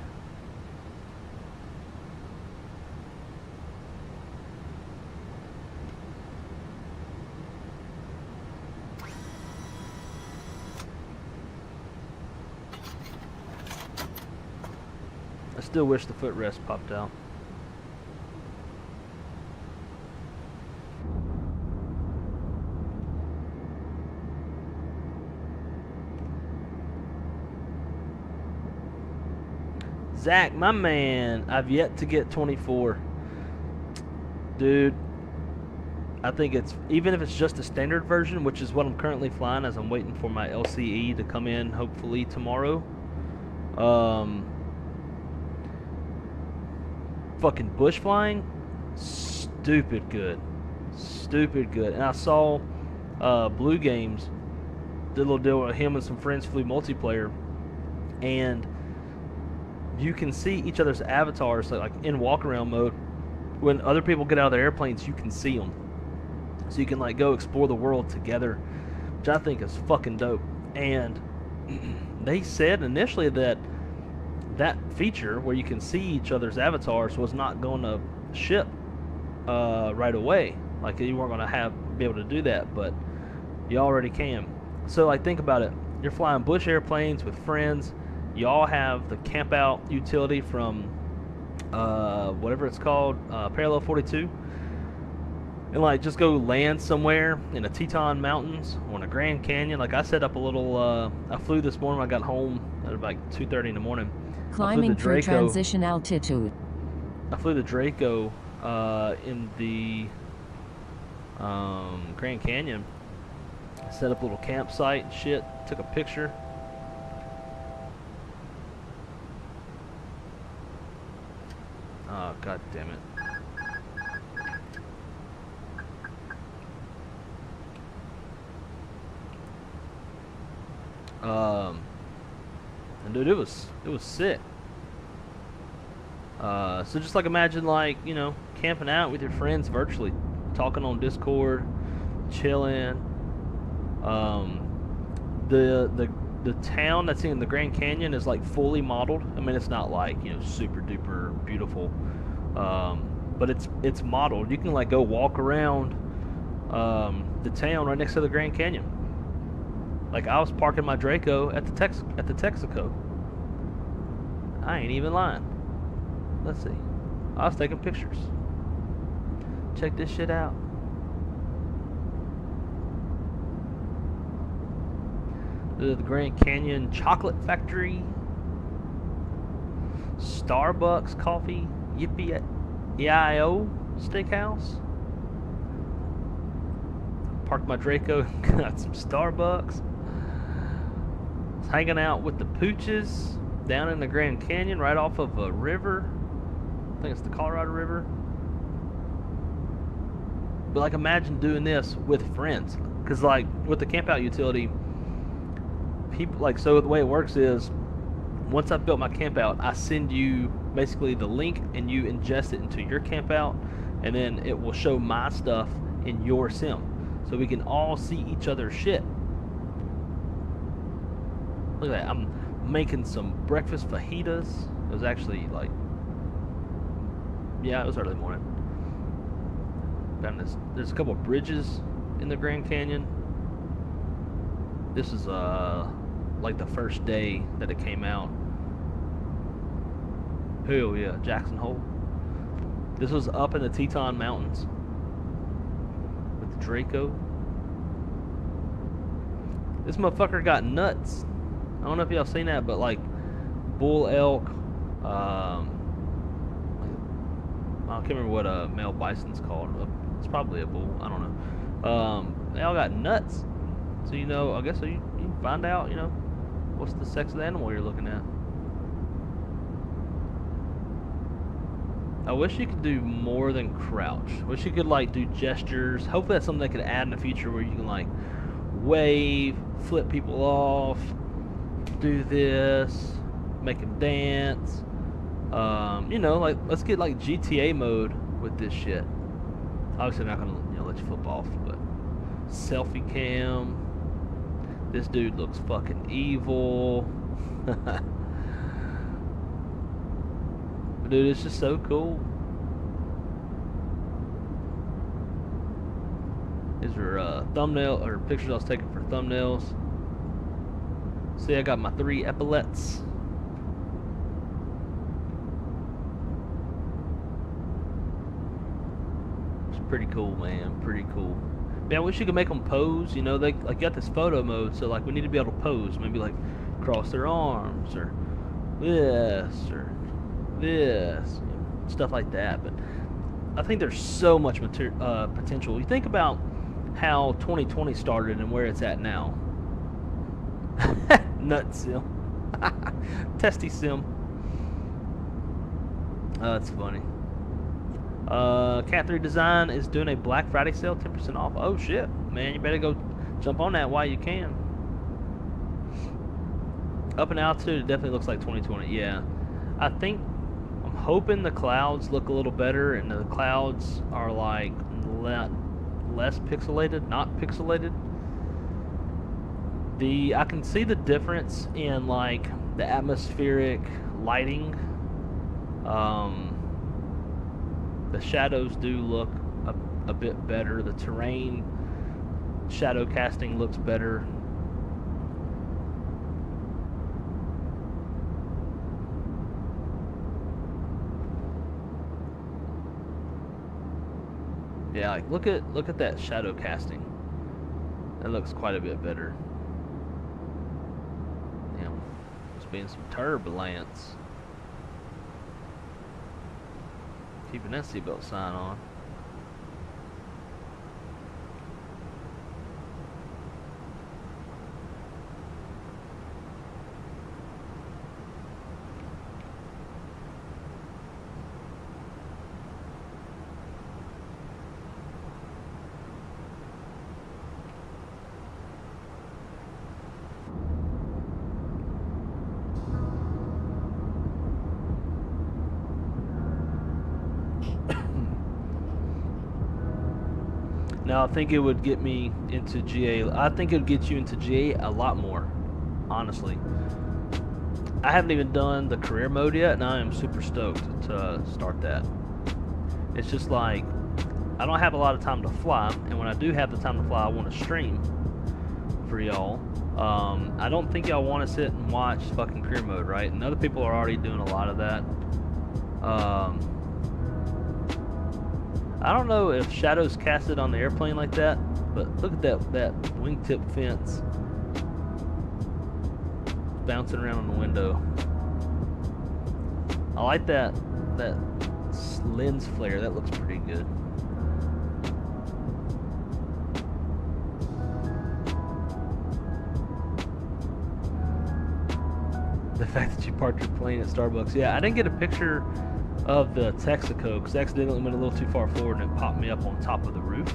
I still wish the footrest popped out. Zach, my man, I've yet to get 24. Dude, I think it's, even if it's just a standard version, which is what I'm currently flying as I'm waiting for my LCE to come in, hopefully tomorrow. Fucking bush flying, stupid good. Stupid good. And I saw Blue Games did a little deal with him and some friends flew multiplayer, and you can see each other's avatars, like in walk-around mode. When other people get out of their airplanes, you can see them. So you can like go explore the world together, which I think is fucking dope. And they said initially that that feature where you can see each other's avatars was not going to ship right away. Like you weren't going to be able to do that, but you already can. So like think about it. You're flying bush airplanes with friends. You all have the camp out utility from whatever it's called, Parallel 42, and like just go land somewhere in the Teton Mountains or in a Grand Canyon. Like I set up a little, I flew this morning when I got home at like 2:30 in the morning. Climbing through transition altitude. I flew the Draco in the Grand Canyon. Set up a little campsite and shit. Took a picture. Oh, god damn it. And dude, it was sick. So just like imagine, like, you know, camping out with your friends virtually, talking on Discord, chilling. The town that's in the Grand Canyon is like fully modeled. I mean, it's not like, you know, super duper beautiful, but it's modeled. You can like go walk around the town right next to the Grand Canyon. Like I was parking my Draco at the Texaco. I ain't even lying. Let's see. I was taking pictures. Check this shit out. The Grand Canyon Chocolate Factory. Starbucks Coffee. Yippee-E-I-O Steakhouse. Parked my Draco. Got some Starbucks. Was hanging out with the Pooches down in the Grand Canyon right off of a river. I think it's the Colorado River. But like, imagine doing this with friends, because like with the camp out utility, people like, so the way it works is, once I've built my camp out, I send you basically the link and you ingest it into your camp out, and then it will show my stuff in your sim, so we can all see each other's shit. Look at that, I'm making some breakfast fajitas. It was actually like, yeah, it was early morning. Found this, there's a couple of bridges in the Grand Canyon. This is like the first day that it came out. Hell yeah, Jackson Hole. This was up in the Teton Mountains with the Draco. This motherfucker got nuts. I don't know if y'all seen that, but like bull elk, I can't remember what a male bison's called. It's probably a bull. I don't know. They all got nuts. So, you know, I guess so you can find out, you know, what's the sex of the animal you're looking at. I wish you could do more than crouch. I wish you could, like, do gestures. Hopefully that's something they could add in the future where you can, like, wave, flip people off, do this, make them dance. You know, like, let's get, like, GTA mode with this shit. Obviously, I'm not gonna, you know, let you flip off, but selfie cam. This dude looks fucking evil. Dude, it's just so cool. These are thumbnail or pictures I was taking for thumbnails. See, I got my 3 epaulets. Pretty cool, man. Pretty cool. Man, I wish you could make them pose. You know, they like got this photo mode, so like we need to be able to pose. Maybe like cross their arms or this, you know, stuff like that. But I think there's so much potential. You think about how 2020 started and where it's at now. Nut sim, testy sim. That's funny. Cat 3 Design is doing a Black Friday sale, 10% off. Oh shit, man, you better go jump on that while you can. Up in altitude, it definitely looks like 2020. Yeah, I'm hoping the clouds look a little better, and the clouds are like less pixelated, not pixelated. I can see the difference in like the atmospheric lighting. The shadows do look a bit better. The terrain shadow casting looks better. Yeah, like look at that shadow casting. That looks quite a bit better. Damn, there's been some turbulence. Keeping that seatbelt sign on. Now, I think it would get me into GA. I think it would get you into GA a lot more, honestly. I haven't even done the career mode yet, and I am super stoked to start that. It's just like, I don't have a lot of time to fly, and when I do have the time to fly, I want to stream for y'all. I don't think y'all want to sit and watch fucking career mode, right? And other people are already doing a lot of that. I don't know if shadows casted on the airplane like that, but look at that wingtip fence bouncing around on the window. I like that lens flare. That looks pretty good. The fact that you parked your plane at Starbucks. Yeah, I didn't get a picture of the Texaco because I accidentally went a little too far forward and it popped me up on top of the roof.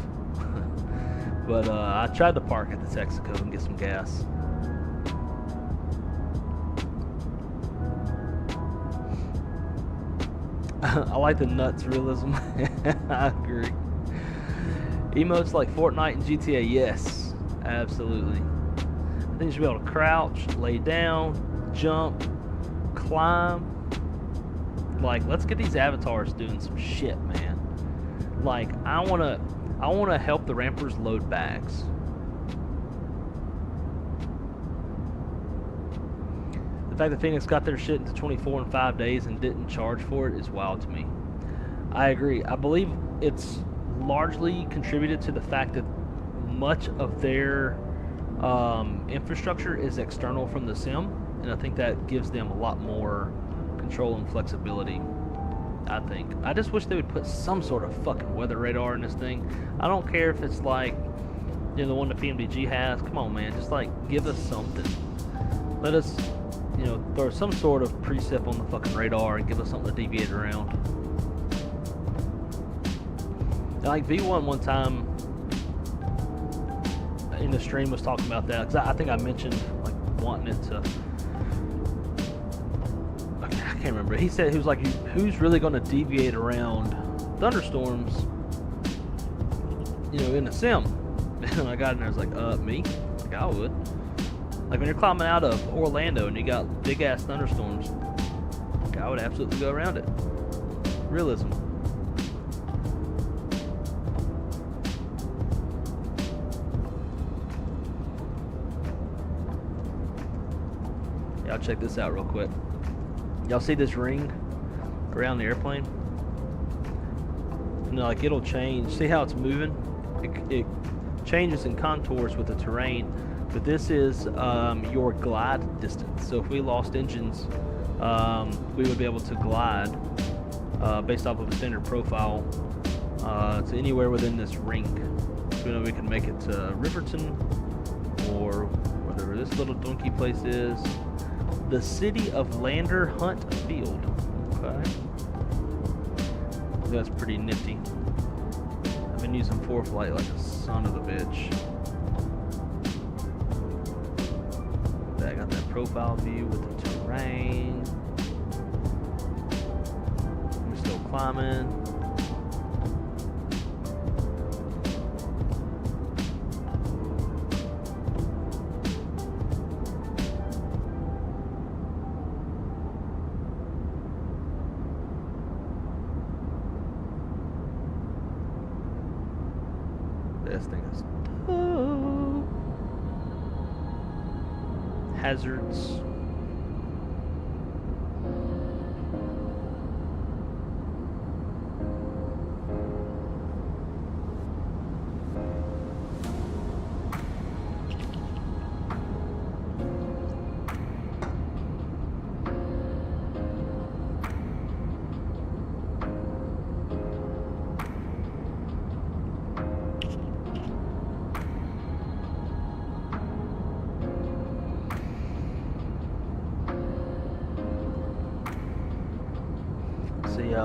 But I tried to park at the Texaco and get some gas. I like the nuts realism. I agree. Emotes like Fortnite and GTA, yes, absolutely. I think you should be able to crouch, lay down, jump, climb. Like, let's get these avatars doing some shit, man. Like, I wanna help the rampers load bags. The fact that Fenix got their shit into 24 in 5 days and didn't charge for it is wild to me. I agree. I believe it's largely contributed to the fact that much of their infrastructure is external from the sim, and I think that gives them a lot more control and flexibility. I just wish they would put some sort of fucking weather radar in this thing. I don't care if it's like, you know, the one the PMDG has. Come on, man, just like give us something. Let us, you know, throw some sort of precip on the fucking radar and give us something to deviate around. And like V1 one time in the stream was talking about that, because I think I mentioned like wanting it to, I can't remember. He said, he was like, who's really going to deviate around thunderstorms, you know, in the sim? And I got in there, I was like, me? Like, I would. Like when you're climbing out of Orlando and you got big ass thunderstorms, I would absolutely go around it. Realism. Y'all check this out real quick. Y'all see this ring around the airplane? You know, like it'll change. See how it's moving? It changes in contours with the terrain. But this is your glide distance. So if we lost engines, we would be able to glide based off of a standard profile to anywhere within this ring. So we know we can make it to Riverton or whatever this little donkey place is. The city of Lander Hunt Field. Okay. That's pretty nifty. I've been using Foreflight like a son of a bitch. I got that profile view with the terrain. We're still climbing. This thing is hazards.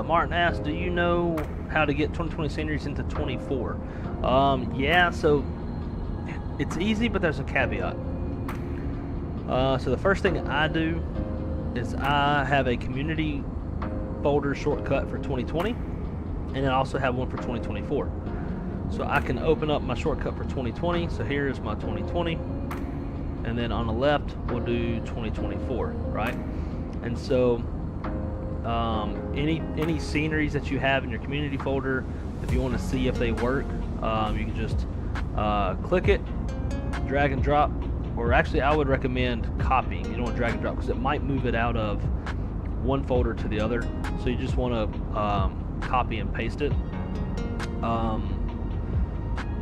Martin asked, do you know how to get 2020 series into 24? Yeah, so it's easy, but there's a caveat. So the first thing I do is I have a community folder shortcut for 2020, and then I also have one for 2024. So I can open up my shortcut for 2020. So here's my 2020, and then on the left we'll do 2024, right? And so any sceneries that you have in your community folder, if you want to see if they work, you can just click it, drag and drop, or actually I would recommend copying. You don't want to drag and drop because it might move it out of one folder to the other, so you just want to copy and paste it.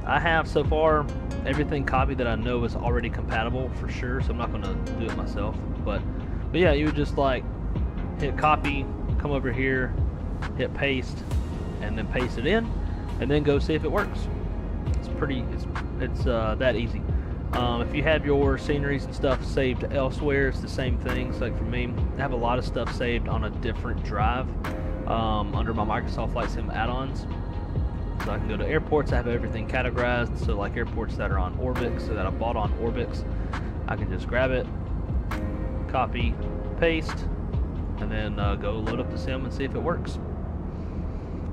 I have so far everything copied that I know is already compatible for sure, so I'm not going to do it myself. But yeah, you would just like hit copy, come over here, hit paste, and then paste it in, and then go see if it works. It's that easy. If you have your sceneries and stuff saved elsewhere, it's the same thing. So like for me, I have a lot of stuff saved on a different drive under my Microsoft Flight Sim add-ons. So I can go to airports. I have everything categorized. So like airports that are on Orbix, so that I bought on Orbix, I can just grab it, copy, paste, and then go load up the sim and see if it works.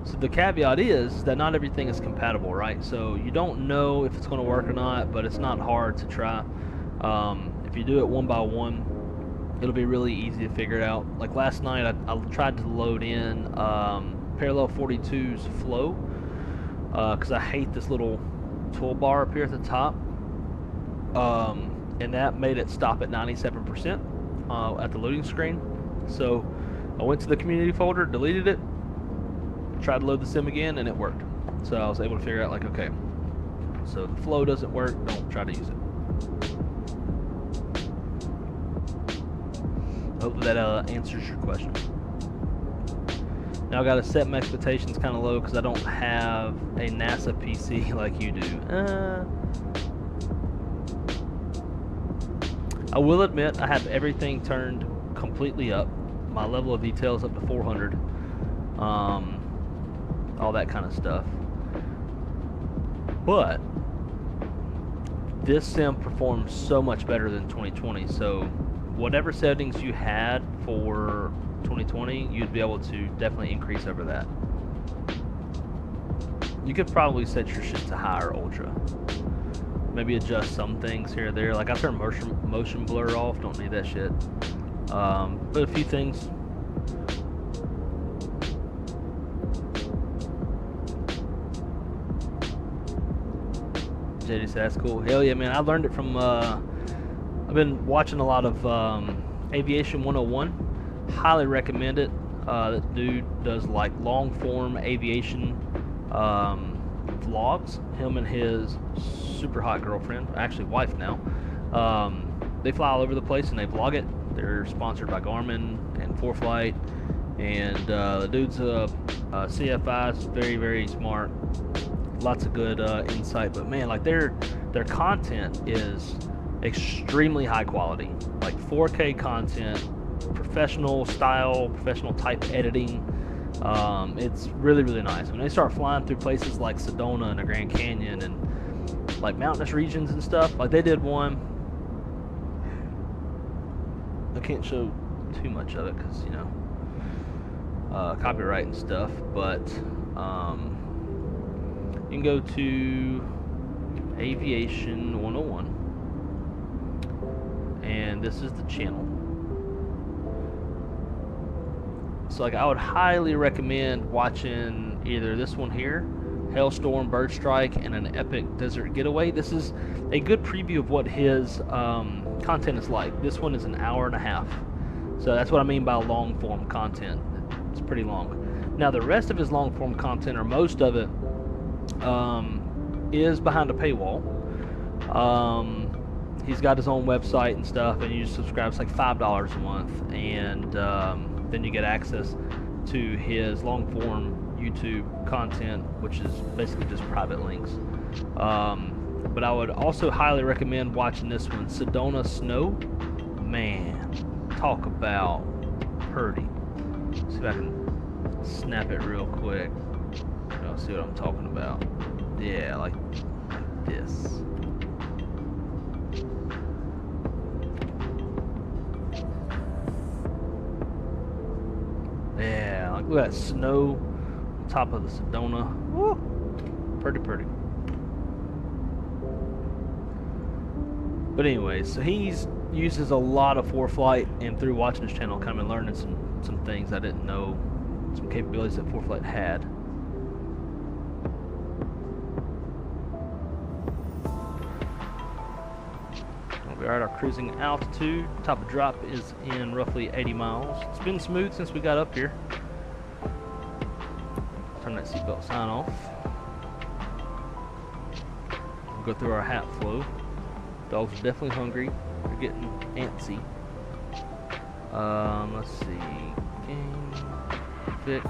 So the caveat is that not everything is compatible, right? So you don't know if it's going to work or not, but it's not hard to try. If you do it one by one, it'll be really easy to figure it out. Like last night, I tried to load in Parallel 42's flow because I hate this little toolbar up here at the top, and that made it stop at 97% at the loading screen. So I went to the community folder, deleted it, tried to load the sim again, and it worked. So I was able to figure out, like, okay, so the flow doesn't work, don't try to use it. Hopefully that answers your question. Now I gotta set my expectations kind of low because I don't have a NASA PC like you do. I will admit I have everything turned completely up. My level of detail is up to 400. All that kind of stuff. But this sim performs so much better than 2020. So whatever settings you had for 2020, you'd be able to definitely increase over that. You could probably set your shit to high or ultra. Maybe adjust some things here or there. Like I turned motion blur off, don't need that shit. But a few things. JD said that's cool. Hell yeah, man. I learned it from I've been watching a lot of Aviation 101. Highly recommend it. That dude does like long form aviation vlogs. Him and his super hot girlfriend, actually wife now, they fly all over the place and they vlog it. They're sponsored by Garmin and Foreflight, and the dude's a CFI, is very, very smart. Lots of good insight, but man, like their content is extremely high quality, like 4K content, professional style, professional type editing. It's really, really nice. When they start flying through places like Sedona and the Grand Canyon and like mountainous regions and stuff, like they did one. I can't show too much of it because, you know, copyright and stuff, but you can go to Aviation 101, and this is the channel. So like I would highly recommend watching either this one here, Hailstorm, Bird Strike, and an Epic Desert Getaway. This is a good preview of what his content is like. This one is an hour and a half. So that's what I mean by long form content. It's pretty long. Now the rest of his long form content, or most of it, is behind a paywall. He's got his own website and stuff, and you just subscribe. It's like $5 a month, and then you get access to his long form YouTube content, which is basically just private links. But I would also highly recommend watching this one, Sedona Snow. Man, talk about pretty. See if I can snap it real quick. Y'all see what I'm talking about? Yeah, like this. Yeah, like look at that snow on top of the Sedona. Woo! Pretty, pretty. But anyways, so he uses a lot of Foreflight, and through watching his channel, kind of learning some things I didn't know, some capabilities that Foreflight had. We are at our cruising altitude. Top of drop is in roughly 80 miles. It's been smooth since we got up here. Turn that seatbelt sign off. We'll go through our hat flow. Dogs are definitely hungry. They're getting antsy. Let's see. Game. Fix.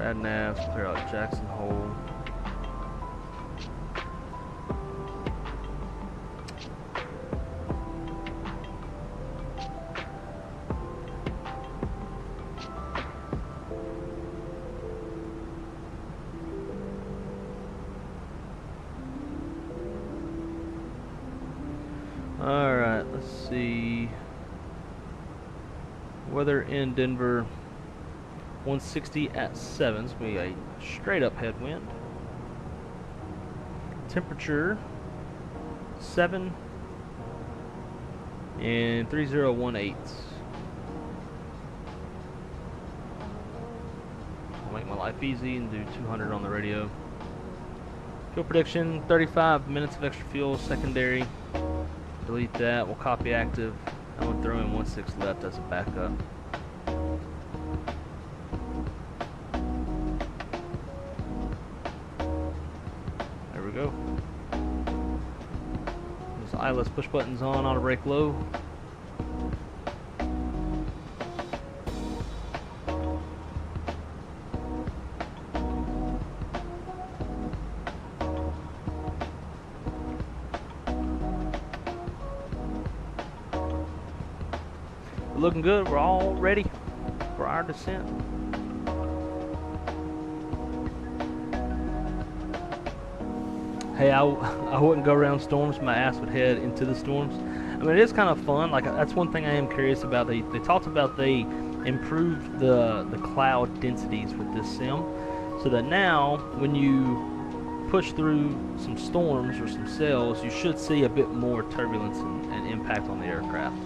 Add navs, clear out Jackson Hole. Alright, let's see. Weather in Denver. 160 at 7, it's going to be a straight up headwind. Temperature 7 and 3018. I'll make my life easy and do 200 on the radio. Fuel prediction 35 minutes of extra fuel, secondary. Delete that, we'll copy active. I'm going to throw in 16 left as a backup. Go. Those eyeless push buttons on, auto brake low. We're looking good. We're all ready for our descent. Hey, I wouldn't go around storms. My ass would head into the storms. I mean, it is kind of fun. Like, that's one thing I am curious about. They talked about they improved the cloud densities with this sim, so that now when you push through some storms or some cells, you should see a bit more turbulence and impact on the aircraft.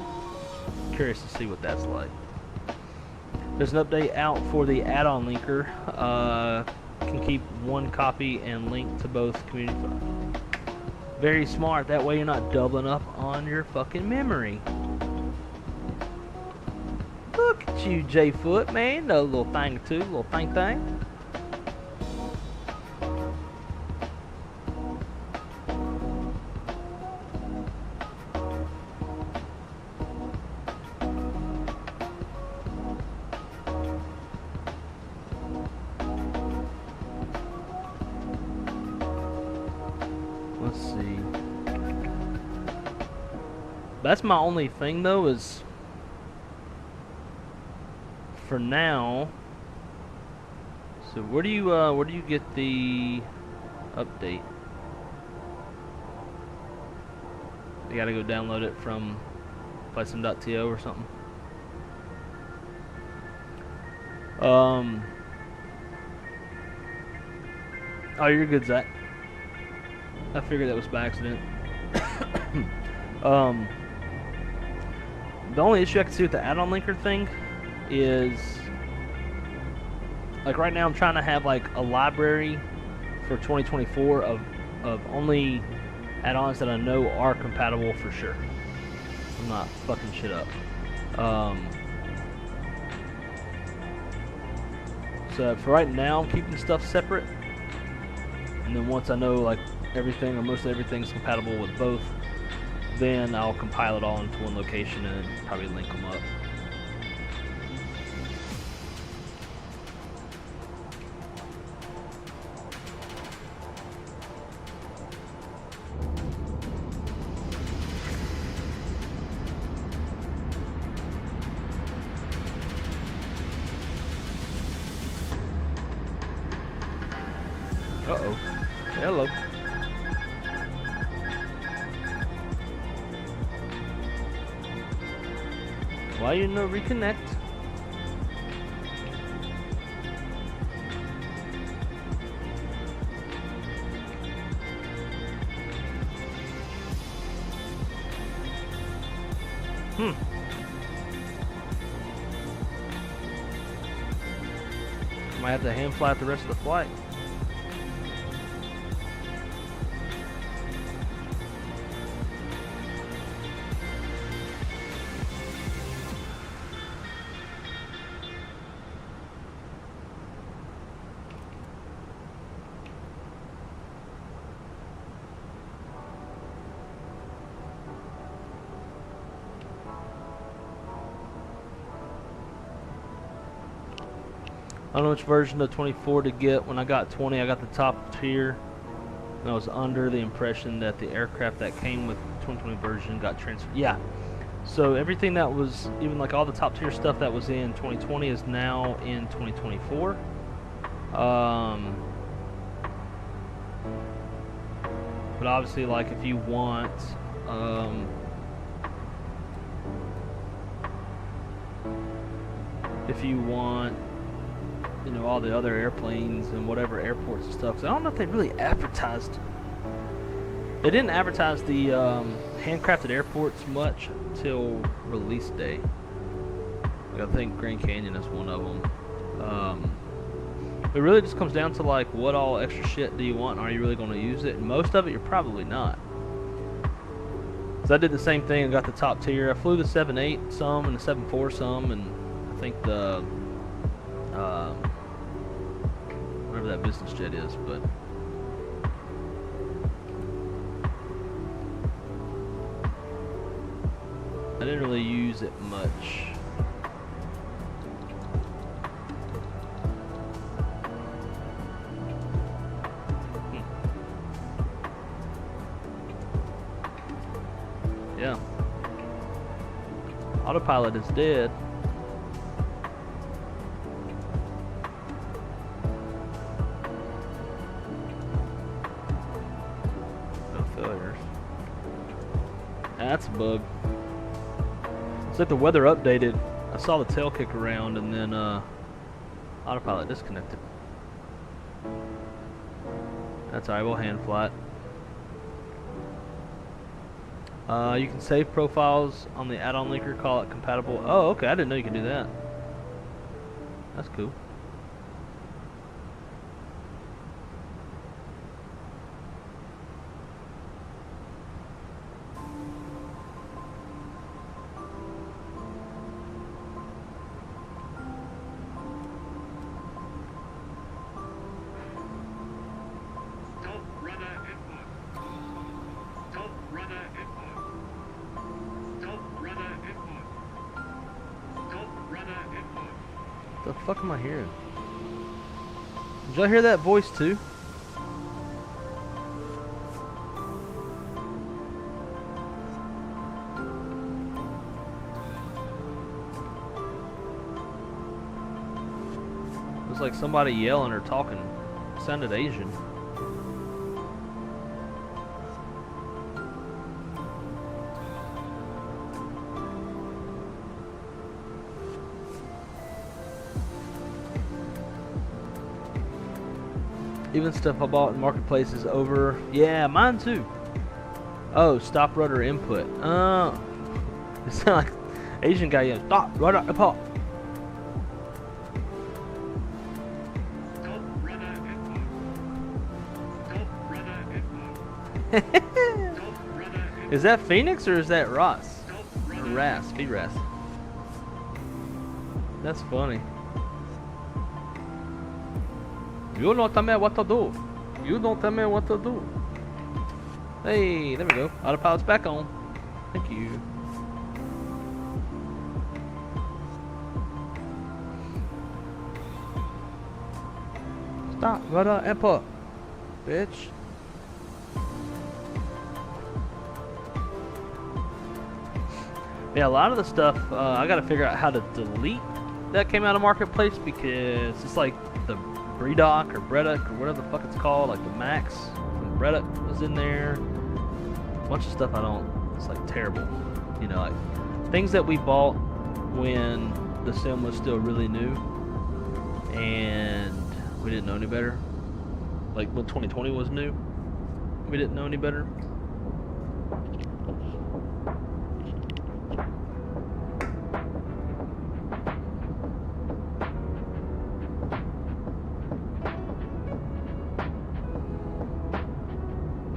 Curious to see what that's like. There's an update out for the add-on linker. Can keep one copy and link to both community files. Very smart, that way you're not doubling up on your fucking memory. Look at you, J-Foot, man. A little thing or two, little thing. Let's see. That's my only thing though, is for now. So where do you get the update? You gotta go download it from Python.to or something. Oh, you're good, Zach. I figured that was by accident. The only issue I can see with the add-on linker thing is, like, right now I'm trying to have like a library for 2024 of only add-ons that I know are compatible for sure. I'm not fucking shit up. So for right now, I'm keeping stuff separate, and then once I know like everything or most everything's compatible with both, then I'll compile it all into one location and probably link them up. Uh-oh. Hello. Why you no reconnect? Might have to hand fly the rest of the flight. I don't know which version of 24 to get. When I got 20, I got the top tier. And I was under the impression that the aircraft that came with the 2020 version got transferred. Yeah. So everything that was, even like all the top tier stuff that was in 2020 is now in 2024. But obviously, like if you want, you know, all the other airplanes and whatever airports and stuff. 'Cause I don't know if they really advertised. They didn't advertise the handcrafted airports much till release day. Like, I think Grand Canyon is one of them. It really just comes down to like what all extra shit do you want? And are you really going to use it? And most of it, you're probably not. So I did the same thing and got the top tier. I flew the 7.8 some and the 7.4 some, and I think the whatever that business jet is, but I didn't really use it much. Yeah. Autopilot is dead. No failures. That's a bug. It's like the weather updated. I saw the tail kick around and then autopilot disconnected. That's alright, we'll hand fly it. You can save profiles on the add-on linker, call it compatible. Oh, okay, I didn't know you could do that. That's cool. What the fuck am I hearing? Did y'all hear that voice too? It was like somebody yelling or talking. It sounded Asian. Even stuff I bought in marketplace is over. Yeah, mine too. Oh, stop rudder input. Oh, it sounds like Asian guy yelling, stop rudder input. Is that Fenix or is that Ross? Or Ras, P-Ras. That's funny. You don't tell me what to do. You don't tell me what to do. Hey, there we go. Autopilot's back on. Thank you. Stop, rudder input, bitch. Yeah, a lot of the stuff I gotta figure out how to delete that came out of marketplace, because it's like the Bredock or Bredock or whatever the fuck it's called, like the Max from Bredock was in there. A bunch of stuff I don't, it's like terrible. You know, like things that we bought when the sim was still really new and we didn't know any better. Like when 2020 was new, we didn't know any better.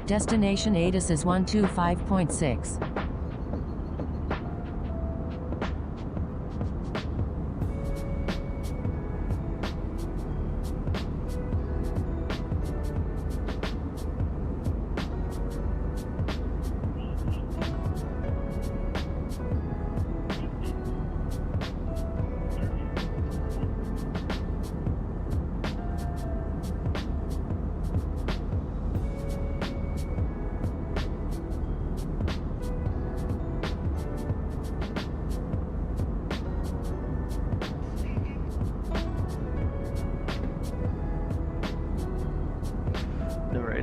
Destination ADIS is 125.6.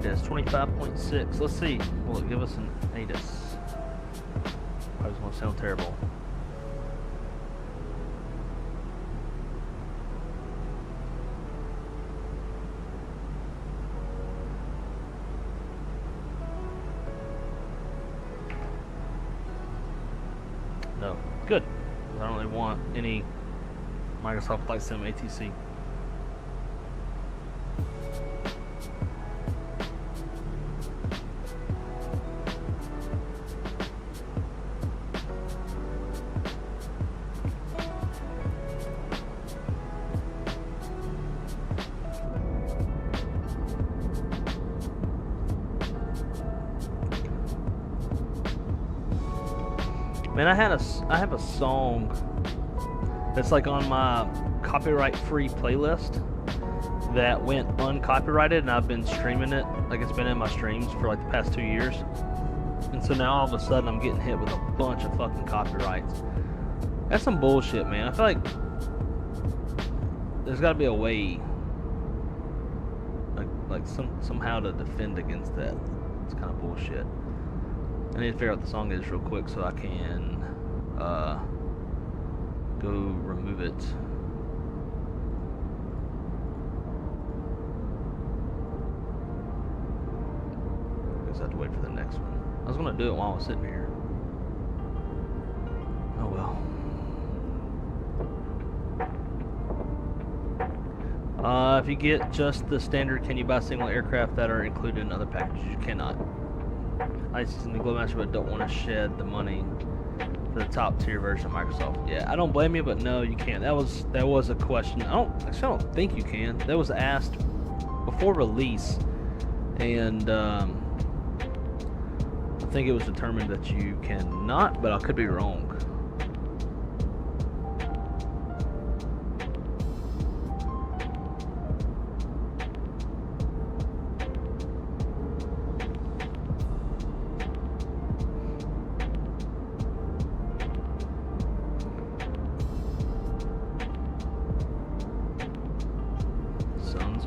ADIS 25.6. Let's see. Will it give us an ADIS? Probably going to sound terrible. No. Good. I don't really want any Microsoft Flight Sim ATC. Man, I have a song that's like on my copyright-free playlist that went uncopyrighted, and I've been streaming it. Like, it's been in my streams for like the past 2 years, and so now all of a sudden I'm getting hit with a bunch of fucking copyrights. That's some bullshit, man. I feel like there's got to be a way, like somehow to defend against that. It's kind of bullshit. I need to figure out what the song is real quick so I can go remove it. I guess I have to wait for the next one. I was gonna do it while I was sitting here. Oh well. If you get just the standard, can you buy single aircraft that are included in other packages? You cannot. I see in the Glowmaster, but don't want to shed the money for the top tier version of Microsoft. Yeah, I don't blame you, but no, you can't. That was a question. I don't think you can. That was asked before release, and I think it was determined that you cannot, but I could be wrong.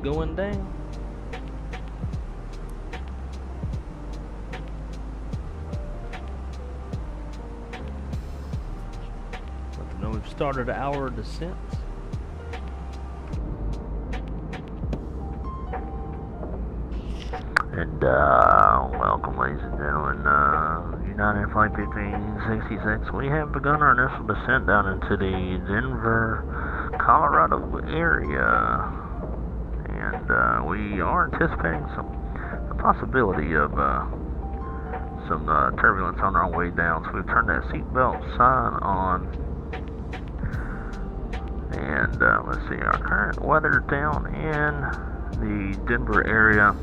Going down. Let them know we've started our descent. And welcome, ladies and gentlemen. United Flight 1566. We have begun our initial descent down into the Denver, Colorado area. And we are anticipating the possibility of some turbulence on our way down. So we've turned that seatbelt sign on. And let's see, our current weather down in the Denver area.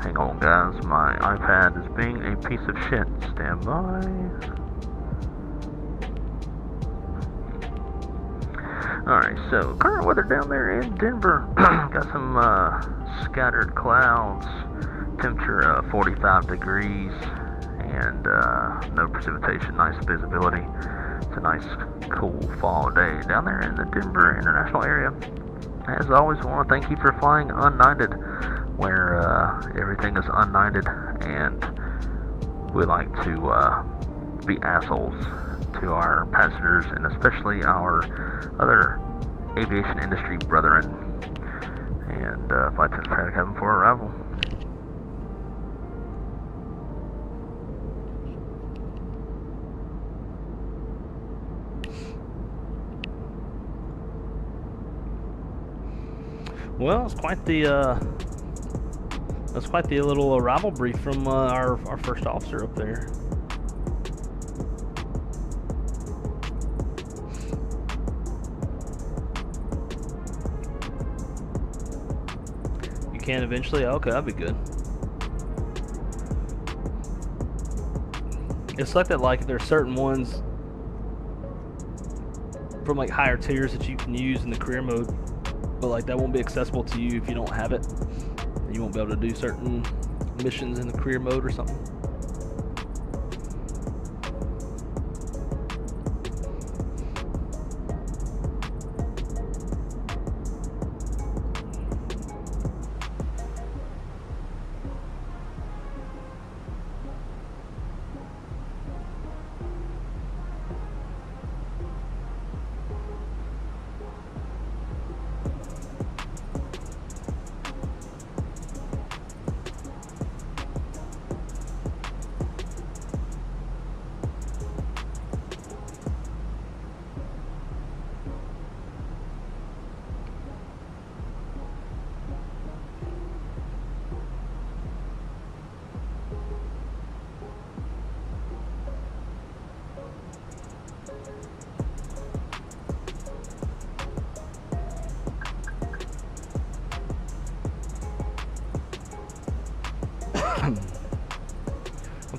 Hang on, guys. My iPad is being a piece of shit. Stand by. Alright, so current weather down there in Denver, got some scattered clouds, temperature 45 degrees, and no precipitation, nice visibility. It's a nice, cool fall day down there in the Denver International area. As always, I want to thank you for flying Un-Nited, where everything is Un-Nited, and we like to be assholes to our passengers, and especially our other aviation industry brethren. And flight attendants prepare to cabin for arrival. Well, it's quite the that's quite the little arrival brief from our first officer up there. You can eventually? Okay, that'd be good. It's like that, like there's certain ones from like higher tiers that you can use in the career mode, but like that won't be accessible to you if you don't have it. You won't be able to do certain missions in the career mode or something.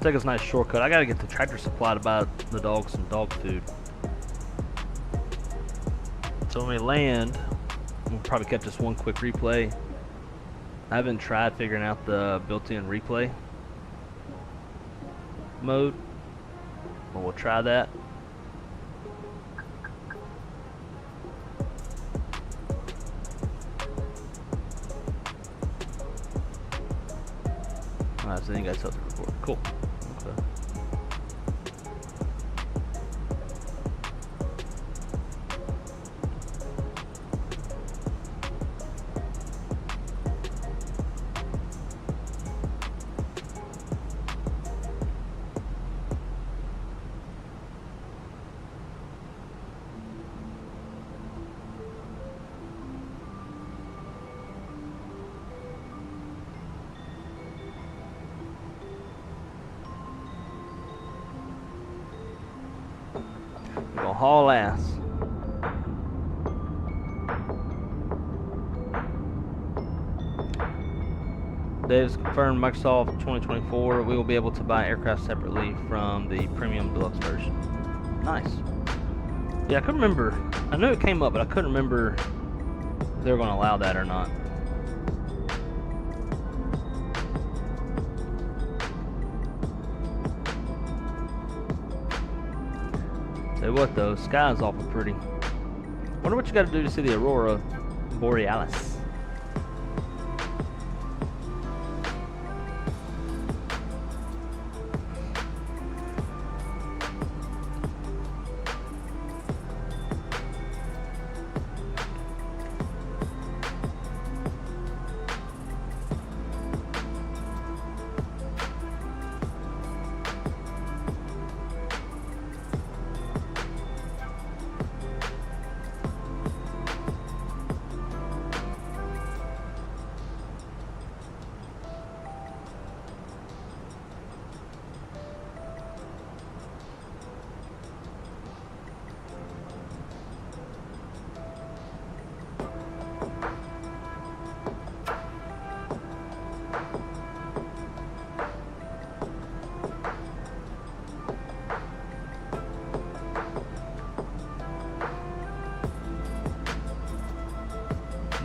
take us a nice shortcut. I gotta get the Tractor Supply to buy the dogs some dog food. So when we land, we'll probably catch just one quick replay. I haven't tried figuring out the built-in replay mode, but we'll try that. Alright, so then you guys help the record. Cool. Okay. We're gonna haul ass. Dave's confirmed Microsoft 2024. We will be able to buy aircraft separately from the premium deluxe version. Nice. Yeah, I couldn't remember. I knew it came up, but I couldn't remember if they were going to allow that or not. Say what though, sky's awful pretty. Wonder what you got to do to see the aurora borealis.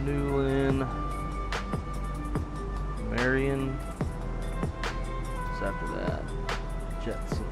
Newland, Marion. What's after that? Jetson.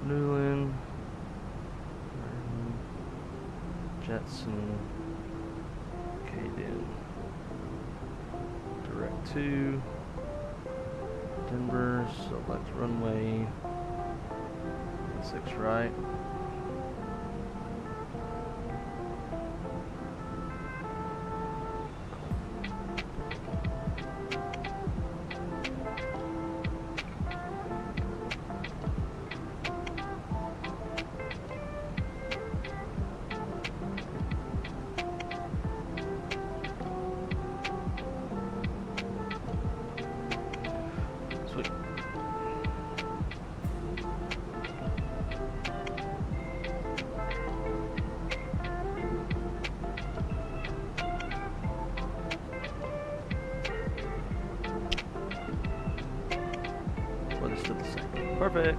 Newland, Jetson, Caden, direct to Denver, select runway, 6 right. Perfect.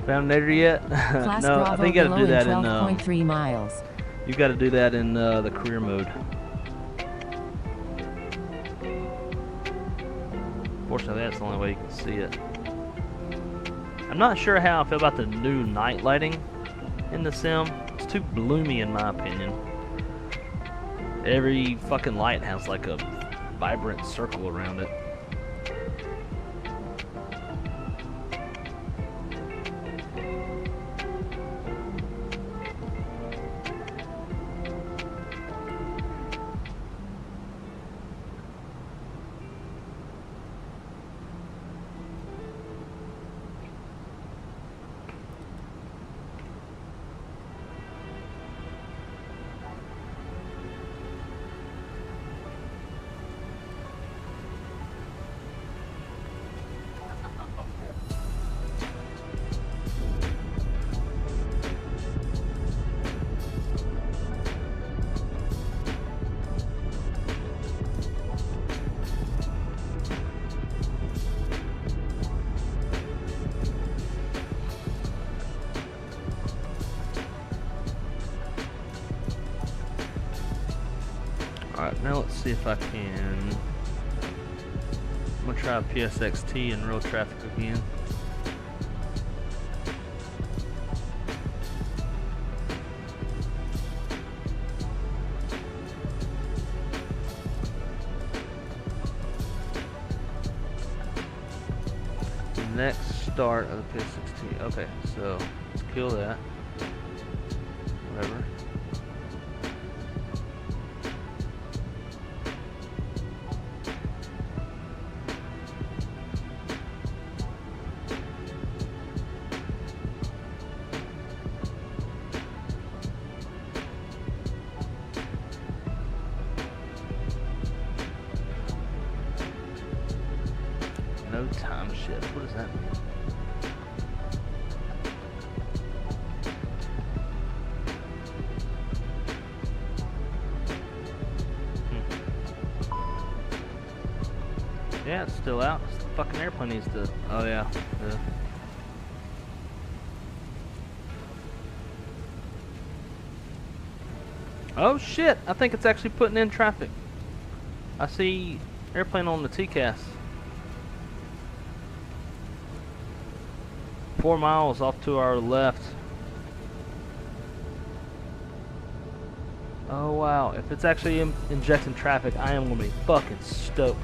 Found an editor yet? Class No, I Bravo think you gotta do below that in 12.3 miles. you gotta do that in the career mode. Fortunately, that's the only way you can see it. I'm not sure how I feel about the new night lighting in the sim. It's too bloomy in my opinion. Every fucking light has like a vibrant circle around it. Alright, now let's see if I can. I'm gonna try PSXT in real traffic again. Next start of the PSXT. Okay, so let's kill that. Whatever. No time shift. What does that mean? Yeah, it's still out. This fucking airplane needs to. Oh yeah. Oh shit! I think it's actually putting in traffic. I see airplane on the TCAS. 4 miles off to our left. Oh wow, if it's actually injecting traffic, I am gonna be fucking stoked.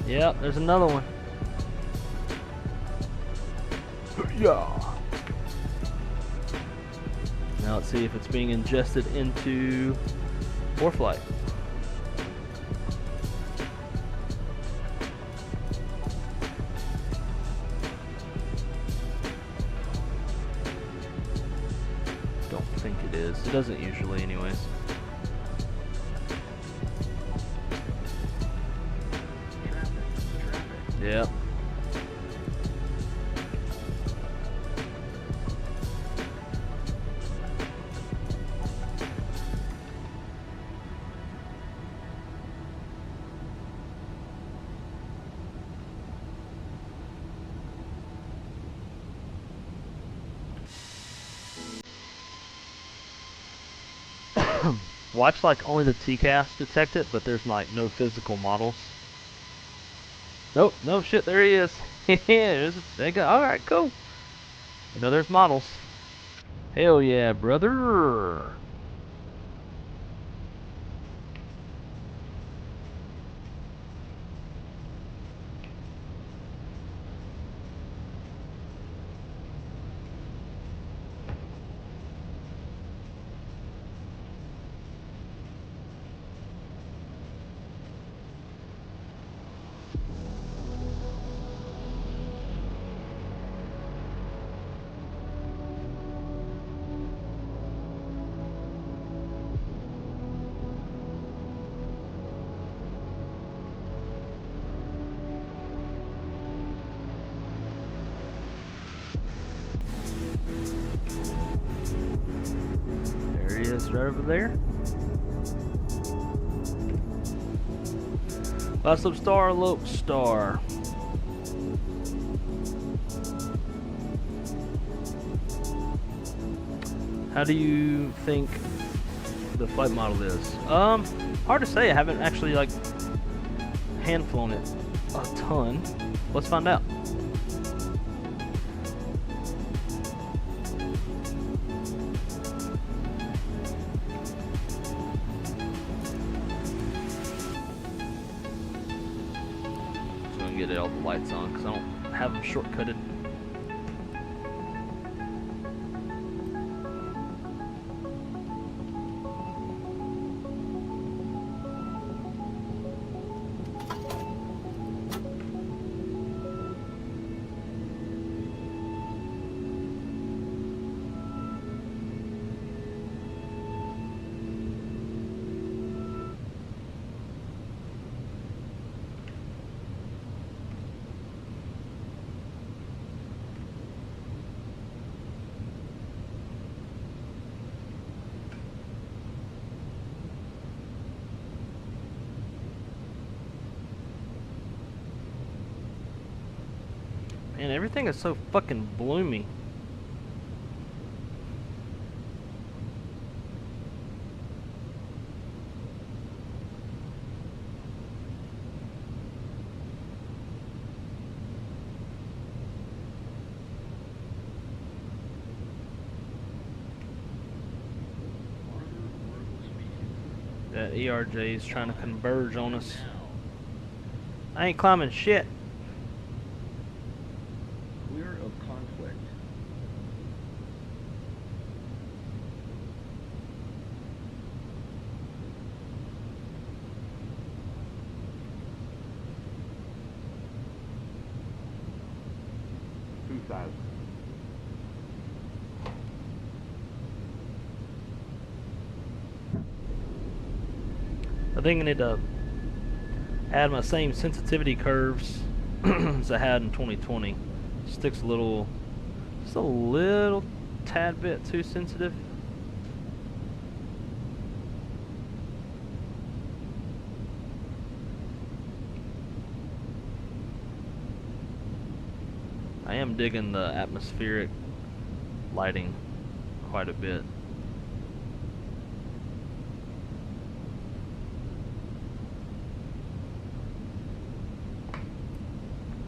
Yep, there's another one. Yeah. Now let's see if it's being ingested into Foreflight. It doesn't usually anyways. Yep. Watch like only the TCAS detect it, but there's like no physical models. Nope, no shit, there he is. There you go. Alright, cool. You know there's models. Hell yeah, brother. Right over there. Last loop star, lope star. How do you think the flight model is? Hard to say. I haven't actually like hand flown it a ton. Let's find out. Just gonna get all the lights on because I don't have them shortcutted. Man, everything is so fucking bloomy. That ERJ is trying to converge on us. I ain't climbing shit. Clear of conflict. I think I need to add my same sensitivity curves as I had in 2020. Sticks a little, just a little tad bit too sensitive. I am digging the atmospheric lighting quite a bit.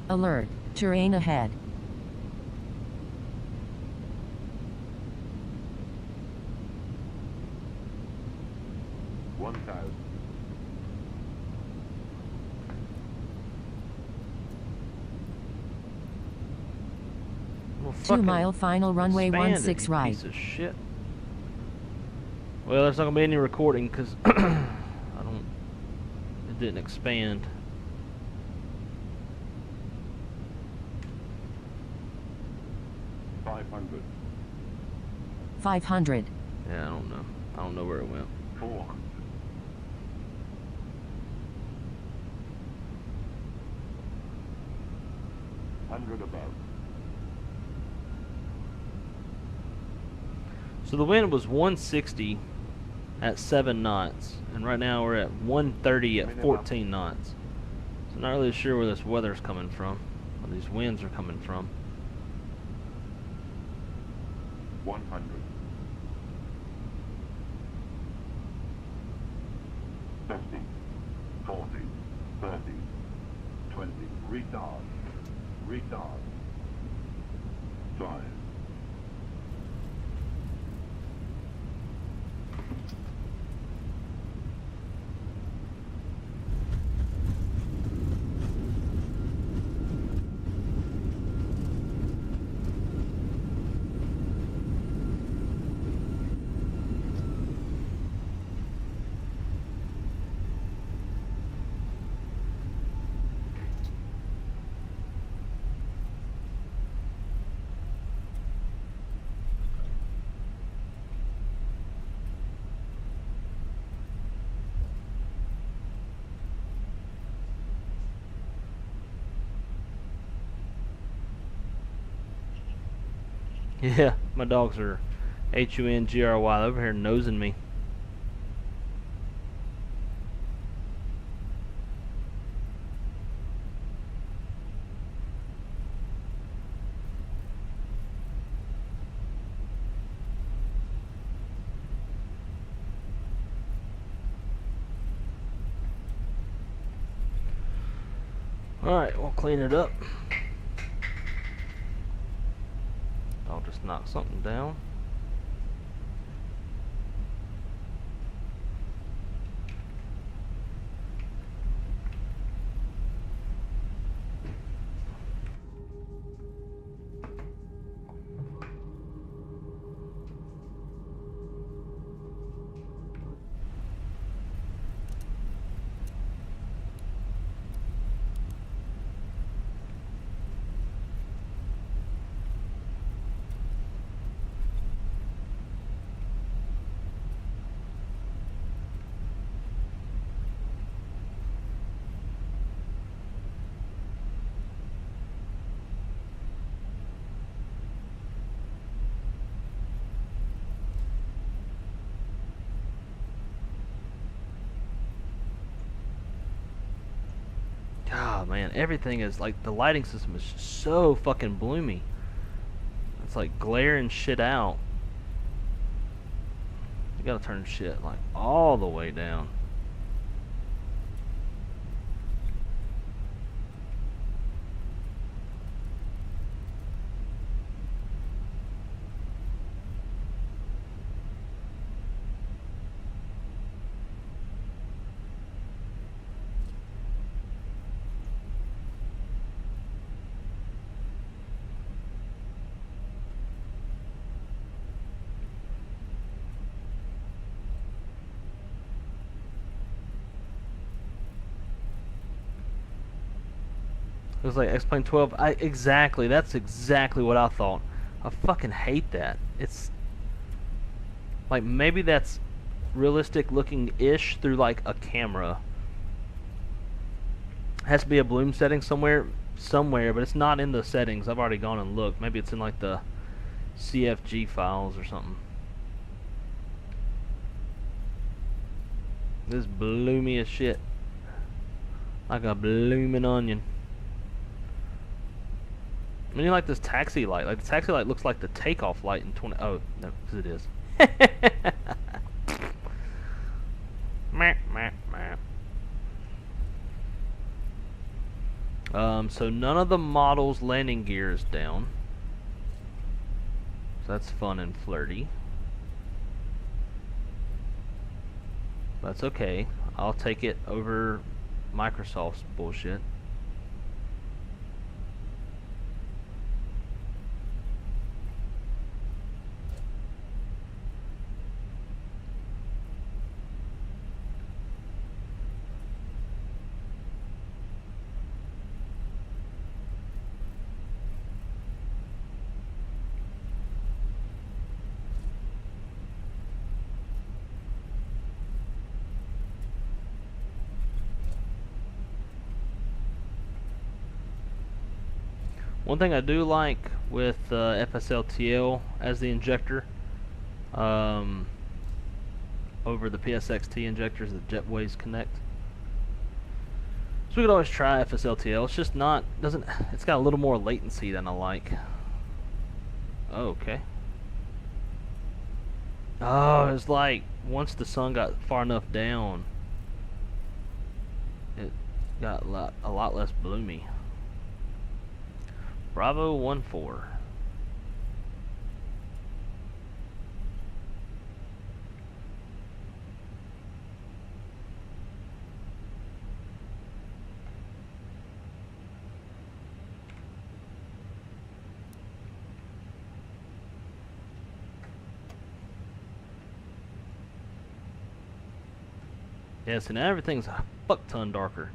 Alert, terrain ahead. Well, 2 mile final runway expanded, 16 you right. Piece of shit. Well, there's not gonna be any recording because it didn't expand. $500. 500. Yeah, I don't know. I don't know where it went. 400. 100 above. So the wind was 160 at 7 knots, and right now we're at 130 at 14 knots. So I'm not really sure where this weather's coming from, where these winds are coming from. 100. 50, 40, 30, 20. Retard. Retard. 5. Yeah, my dogs are HUNGRY over here nosing me. Alright, we'll clean it up. I'll just knock something down. Ah, man, everything is like, the lighting system is just so fucking bloomy. It's like glaring shit out. You gotta turn shit like all the way down. It was like X-Plane 12. Exactly. That's exactly what I thought. I fucking hate that. It's like, maybe that's realistic looking-ish through like a camera. Has to be a bloom setting somewhere, but it's not in the settings. I've already gone and looked. Maybe it's in like the CFG files or something. This is bloomy as shit. Like a blooming onion. I mean, like this taxi light. Like, the taxi light looks like the takeoff light in 20... Oh, no, because it is. Meh, meh, meh. So none of the models' landing gear is down. So that's fun and flirty. That's okay. I'll take it over Microsoft's bullshit. One thing I do like with FSLTL as the injector over the PSXT injectors that Jetways connect. So we could always try FSLTL. It's just not, it's got a little more latency than I like. Oh, okay. Oh, it's like once the sun got far enough down, it got a lot less bloomy. Bravo 1-4. Yes, and everything's a fuck ton darker.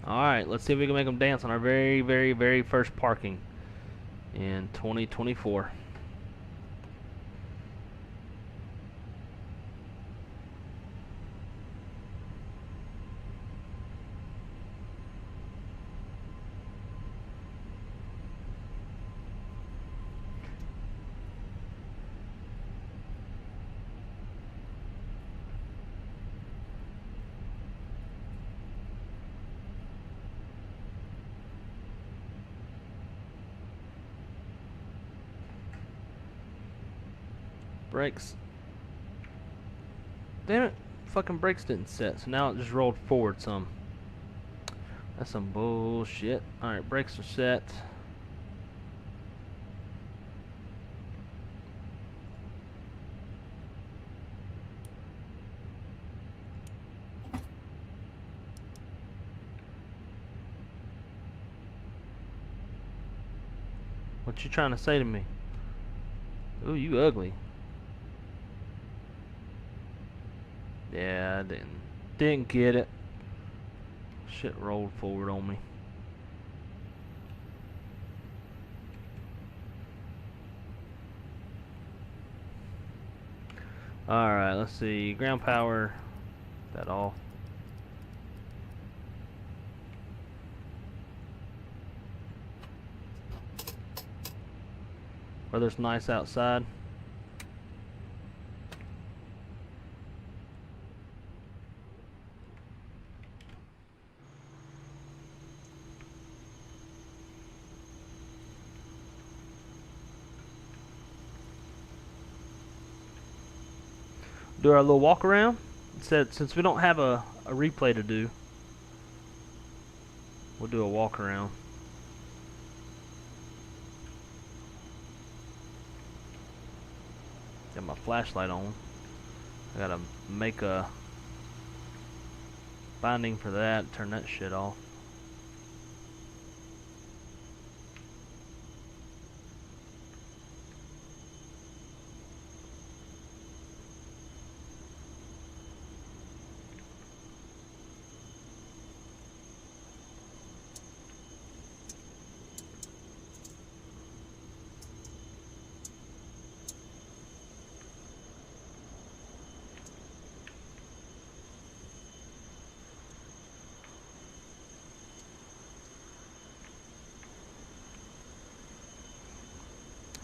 Alright, let's see if we can make them dance on our very, very, very first parking in 2024. Brakes. Damn it. Fucking brakes didn't set, so now it just rolled forward some. That's some bullshit. Alright, brakes are set. What you trying to say to me? Ooh, you ugly. Yeah, I didn't get it. Shit rolled forward on me. Alright, let's see. Ground power. That all. Weather's nice outside. Do our little walk around. Since we don't have a replay to do, we'll do a walk around. Got my flashlight on. I gotta make a binding for that, turn that shit off.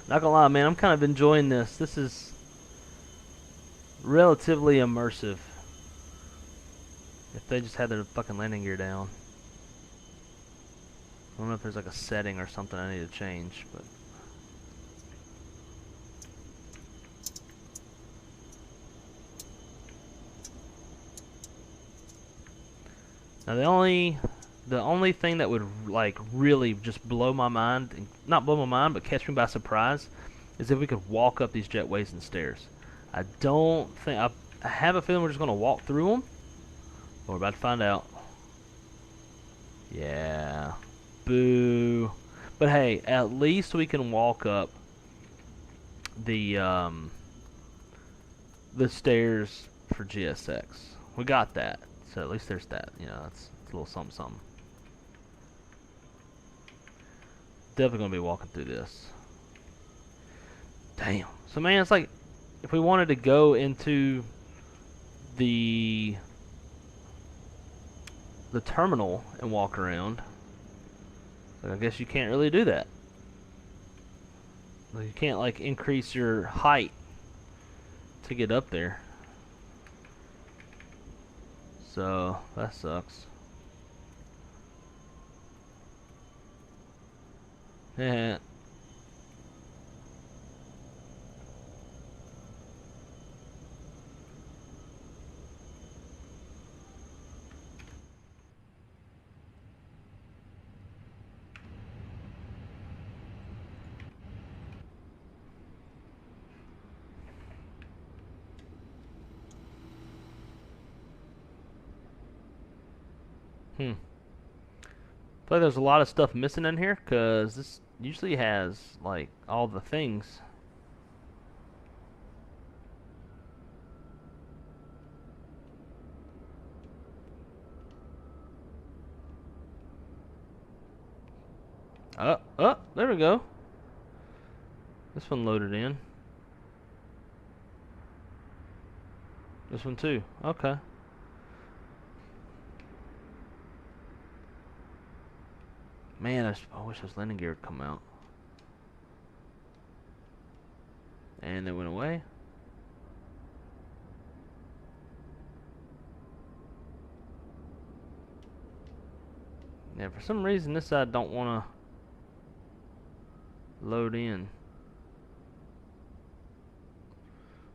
Not gonna lie, man, I'm kind of enjoying this. This is relatively immersive. If they just had their fucking landing gear down. I don't know if there's like a setting or something I need to change, but now the only thing that would like really just blow my mind, not blow my mind, but catch me by surprise, is if we could walk up these jetways and stairs. I don't think I have a feeling we're just gonna walk through them. But we're about to find out. Yeah, boo. But hey, at least we can walk up the stairs for GSX. We got that, so at least there's that. You know, it's a little something something. Definitely gonna be walking through this. Damn. So man, it's like if we wanted to go into the terminal and walk around, like, I guess you can't really do that. Like, you can't like increase your height to get up there. So that sucks. Yeah. I feel like there's a lot of stuff missing in here, because this usually has like all the things. There we go. This one loaded in. This one too. Okay. Man, I wish this landing gear would come out. And it went away. Yeah, for some reason this side don't want to load in.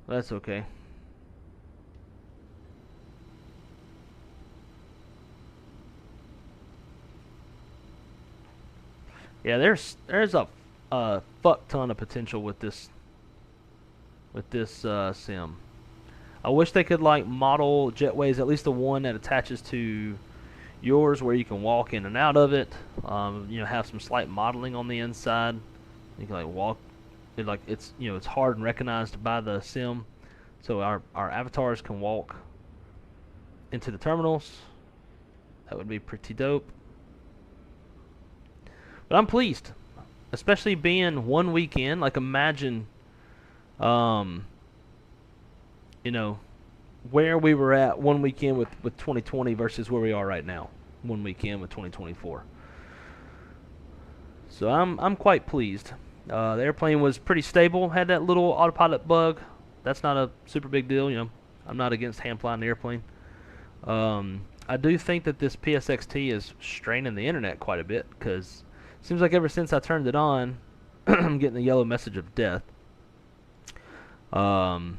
That's okay. Yeah, there's a fuck ton of potential with this sim. I wish they could like model jetways, at least the one that attaches to yours, where you can walk in and out of it. You know, have some slight modeling on the inside. You can like walk, it's you know it's hard and recognized by the sim, so our avatars can walk into the terminals. That would be pretty dope. But I'm pleased, especially being 1 weekend. Like imagine, you know, where we were at 1 weekend with 2020 versus where we are right now 1 weekend with 2024. So I'm quite pleased. The airplane was pretty stable. Had that little autopilot bug. That's not a super big deal. You know, I'm not against hand flying the airplane. I do think that this PSXT is straining the internet quite a bit, because it seems like ever since I turned it on, I'm getting the yellow message of death. But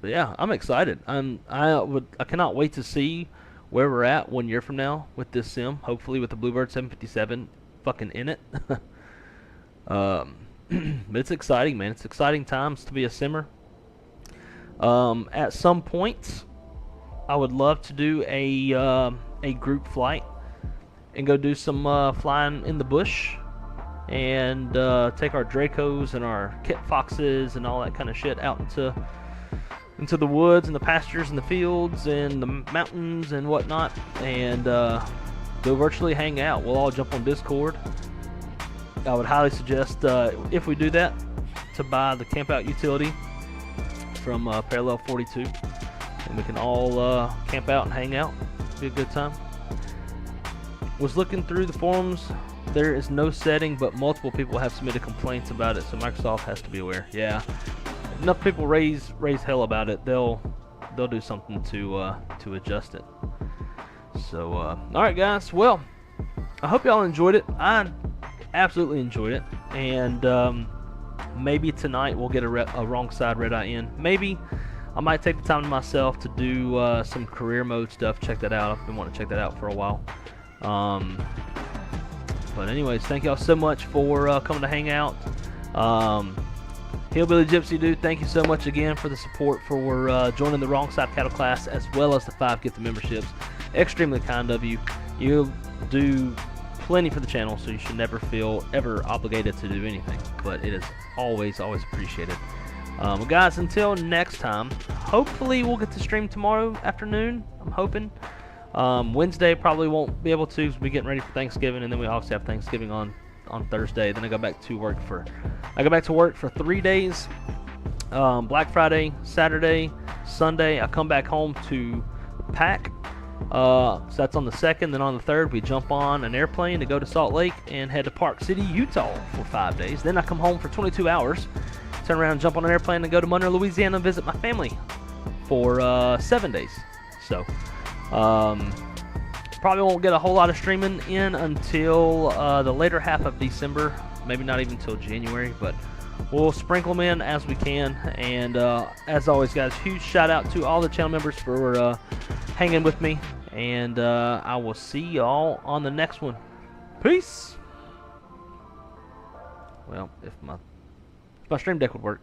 yeah, I'm excited. I cannot wait to see where we're at 1 year from now with this sim. Hopefully with the Bluebird 757 fucking in it. But it's exciting, man. It's exciting times to be a simmer. At some point, I would love to do a group flight and go do some flying in the bush, and take our Dracos and our Kit Foxes and all that kind of shit out into the woods and the pastures and the fields and the mountains and whatnot, and go virtually hang out. We'll all jump on Discord. I would highly suggest, if we do that, to buy the camp out utility from Parallel 42, and we can all camp out and hang out. Be a good time. Was looking through the forums. There is no setting, but multiple people have submitted complaints about it, so Microsoft has to be aware. Yeah, if enough people raise hell about it, they'll do something to adjust it. So all right, guys. Well, I hope y'all enjoyed it. I absolutely enjoyed it, and maybe tonight we'll get a wrong side red eye in. Maybe I might take the time to myself to do some career mode stuff. Check that out. I've been wanting to check that out for a while. But anyways, thank y'all so much for coming to hang out. Hillbilly Gypsy Dude, thank you so much again for the support, for joining the Wrong Side Cattle class, as well as the 5 gifted memberships. Extremely kind of you. You do plenty for the channel, so you should never feel ever obligated to do anything, but it is always appreciated. Well, guys, until next time, hopefully we'll get to stream tomorrow afternoon. I'm hoping. Wednesday probably won't be able to, because we're getting ready for Thanksgiving, and then we obviously have Thanksgiving on Thursday. Then I go back to work for 3 days. Black Friday, Saturday, Sunday. I come back home to pack. So that's on the 2nd. Then on the 3rd, we jump on an airplane to go to Salt Lake and head to Park City, Utah for 5 days. Then I come home for 22 hours, turn around, jump on an airplane, and go to Monroe, Louisiana, and visit my family for 7 days. So probably won't get a whole lot of streaming in until the later half of December, maybe not even until January, but we'll sprinkle them in as we can. And as always, guys, huge shout out to all the channel members for hanging with me, and I will see y'all on the next one. Peace. Well, if my stream deck would work.